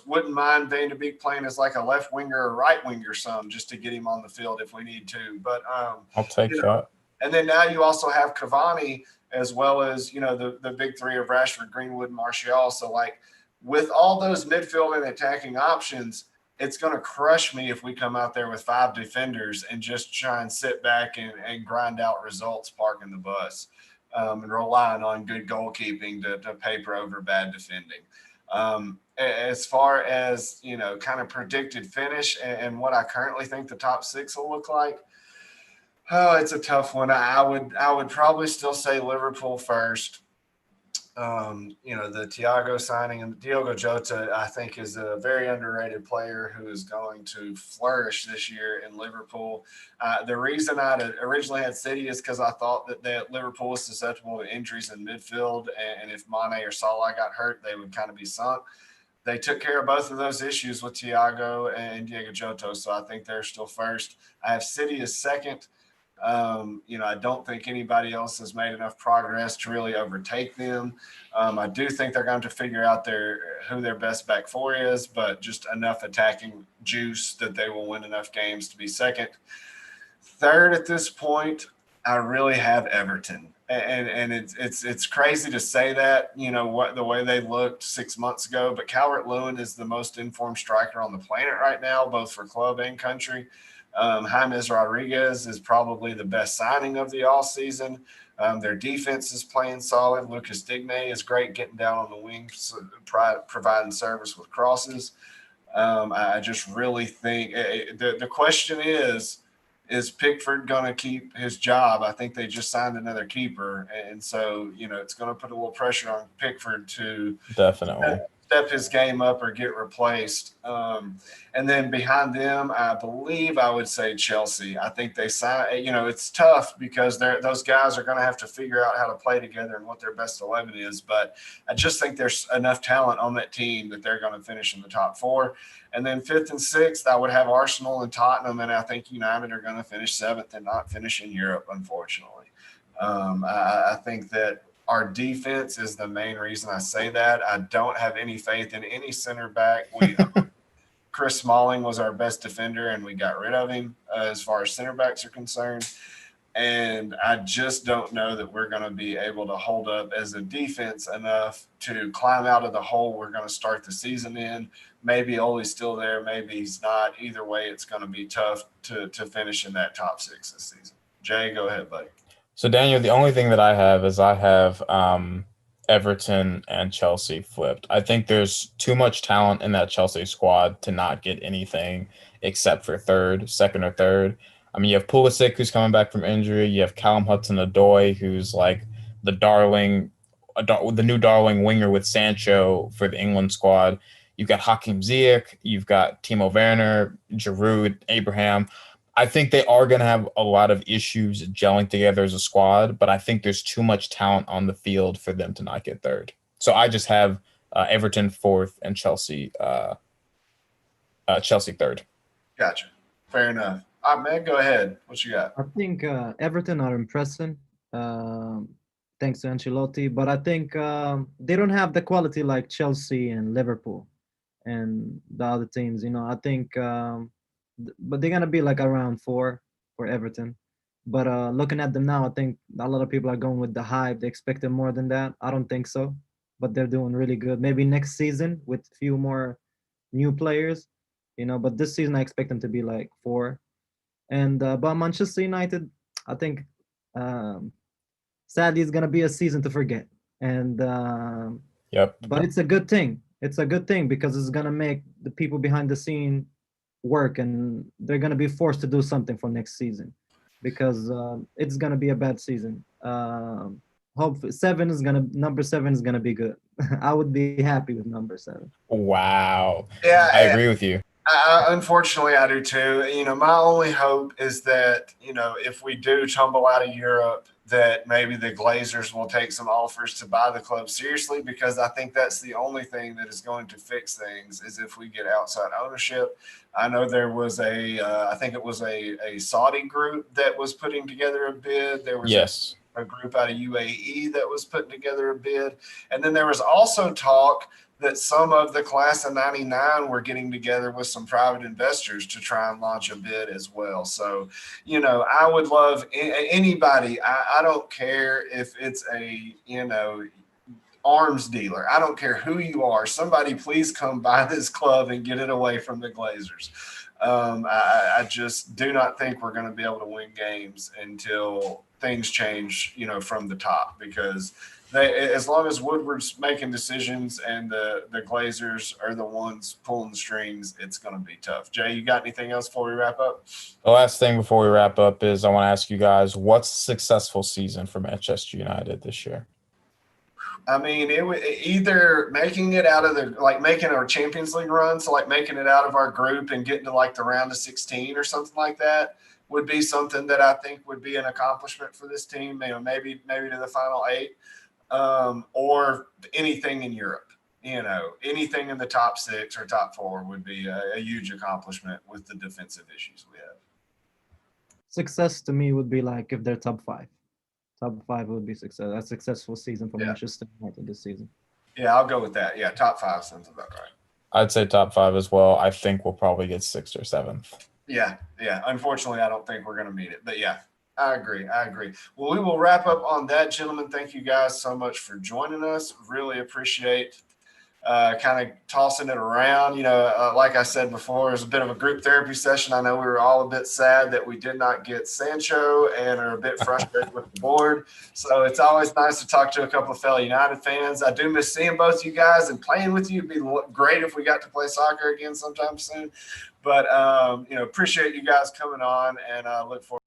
wouldn't mind Van de Beek playing as a left winger or right winger just to get him on the field if we need to. But I'll take that. And then now you also have Cavani as well as, the big three of Rashford, Greenwood, Martial. So, like, with all those midfield and attacking options, it's going to crush me if we come out there with 5 defenders and just try and sit back and grind out results parking the bus, and relying on good goalkeeping to paper over bad defending. As far as, kind of predicted finish and what I currently think the top 6 will look like, oh, it's a tough one. I would probably still say Liverpool first. The Thiago signing and Diogo Jota, I think, is a very underrated player who is going to flourish this year in Liverpool. The reason I originally had City is because I thought that Liverpool was susceptible to injuries in midfield, and if Mane or Salah got hurt, they would kind of be sunk. They took care of both of those issues with Thiago and Diogo Jota, so I think they're still first. I have City as second. I don't think anybody else has made enough progress to really overtake them. I do think they're going to figure out who their best back four is, but just enough attacking juice that they will win enough games to be second. Third at this point, I really have Everton. And it's crazy to say that, the way they looked 6 months ago, but Calvert-Lewin is the most informed striker on the planet right now, both for club and country. James Rodriguez is probably the best signing of the all season. Their defense is playing solid. Lucas Digne is great getting down on the wings, providing service with crosses. I just really think the question is Pickford going to keep his job? I think they just signed another keeper. And so, it's going to put a little pressure on Pickford to Definitely step his game up or get replaced. And then behind them, I believe I would say Chelsea. I think they sign, it's tough because those guys are going to have to figure out how to play together and what their best 11 is. But I just think there's enough talent on that team that they're going to finish in the top 4. And then 5th and 6th, I would have Arsenal and Tottenham. And I think United are going to finish 7th and not finish in Europe, unfortunately. I think that our defense is the main reason I say that. I don't have any faith in any center back. Chris Smalling was our best defender, and we got rid of him as far as center backs are concerned. And I just don't know that we're going to be able to hold up as a defense enough to climb out of the hole we're going to start the season in. Maybe Ole's still there. Maybe he's not. Either way, it's going to be tough to finish in that top 6 this season. Jay, go ahead, buddy. So, Daniel, the only thing that I have is Everton and Chelsea flipped. I think there's too much talent in that Chelsea squad to not get anything except for second or third. I mean, you have Pulisic, who's coming back from injury. You have Callum Hudson-Odoi, who's like the new darling winger with Sancho for the England squad. You've got Hakim Ziyech. You've got Timo Werner, Giroud, Abraham. I think they are going to have a lot of issues gelling together as a squad, but I think there's too much talent on the field for them to not get third. So I just have Everton 4th and Chelsea third. Gotcha. Fair enough. Ahmed, go ahead. What you got? I think Everton are impressing, thanks to Ancelotti, but I think they don't have the quality like Chelsea and Liverpool and the other teams. I think but they're going to be like around 4 for Everton. But looking at them now, I think a lot of people are going with the hype. They expected more than that. I don't think so, but they're doing really good. Maybe next season with a few more new players, but this season I expect them to be like 4. And but Manchester United, I think sadly it's going to be a season to forget. And Yep. But it's a good thing. It's a good thing because it's going to make the people behind the scene work, and they're going to be forced to do something for next season because it's going to be a bad season. Hopefully number 7 is going to be good. I would be happy with number 7. Wow. Yeah, I agree with you. Unfortunately, I do too. My only hope is that, if we do tumble out of Europe, that maybe the Glazers will take some offers to buy the club seriously, because I think that's the only thing that is going to fix things is if we get outside ownership. I know there was I think it was a Saudi group that was putting together a bid. There was a group out of UAE that was putting together a bid. And then there was also talk that some of the class of 99 were getting together with some private investors to try and launch a bid as well. So, you know, I would love anybody. I don't care if it's a, you know, arms dealer. I don't care who you are. Somebody please come buy this club and get it away from the Glazers. I just do not think we're going to be able to win games until things change, you know, from the top, because as long as Woodward's making decisions and the Glazers are the ones pulling the strings, it's going to be tough. Jay, you got anything else before we wrap up? The last thing before we wrap up is I want to ask you guys, what's a successful season for Manchester United this year? I mean, it would either making it out of making our Champions League run, so like making it out of our group and getting to like the round of 16 or something like that would be something that I think would be an accomplishment for this team. You know, maybe to the final 8, or anything in Europe. You know, anything in the top 6 or top 4 would be a huge accomplishment with the defensive issues we have. Success to me would be like if they're top 5. Top 5 would be success. A successful season for Manchester United this season. Yeah, I'll go with that. Yeah, top 5 sounds about right. I'd say top 5 as well. I think we'll probably get 6th or 7th. Yeah. Unfortunately, I don't think we're going to meet it. But yeah, I agree. Well, we will wrap up on that, gentlemen. Thank you guys so much for joining us. Really appreciate kind of tossing it around. You know, like I said before, it was a bit of a group therapy session. I know we were all a bit sad that we did not get Sancho and are a bit frustrated with the board. So it's always nice to talk to a couple of fellow United fans. I do miss seeing both you guys and playing with you. It'd be great if we got to play soccer again sometime soon. But, you know, appreciate you guys coming on, and look forward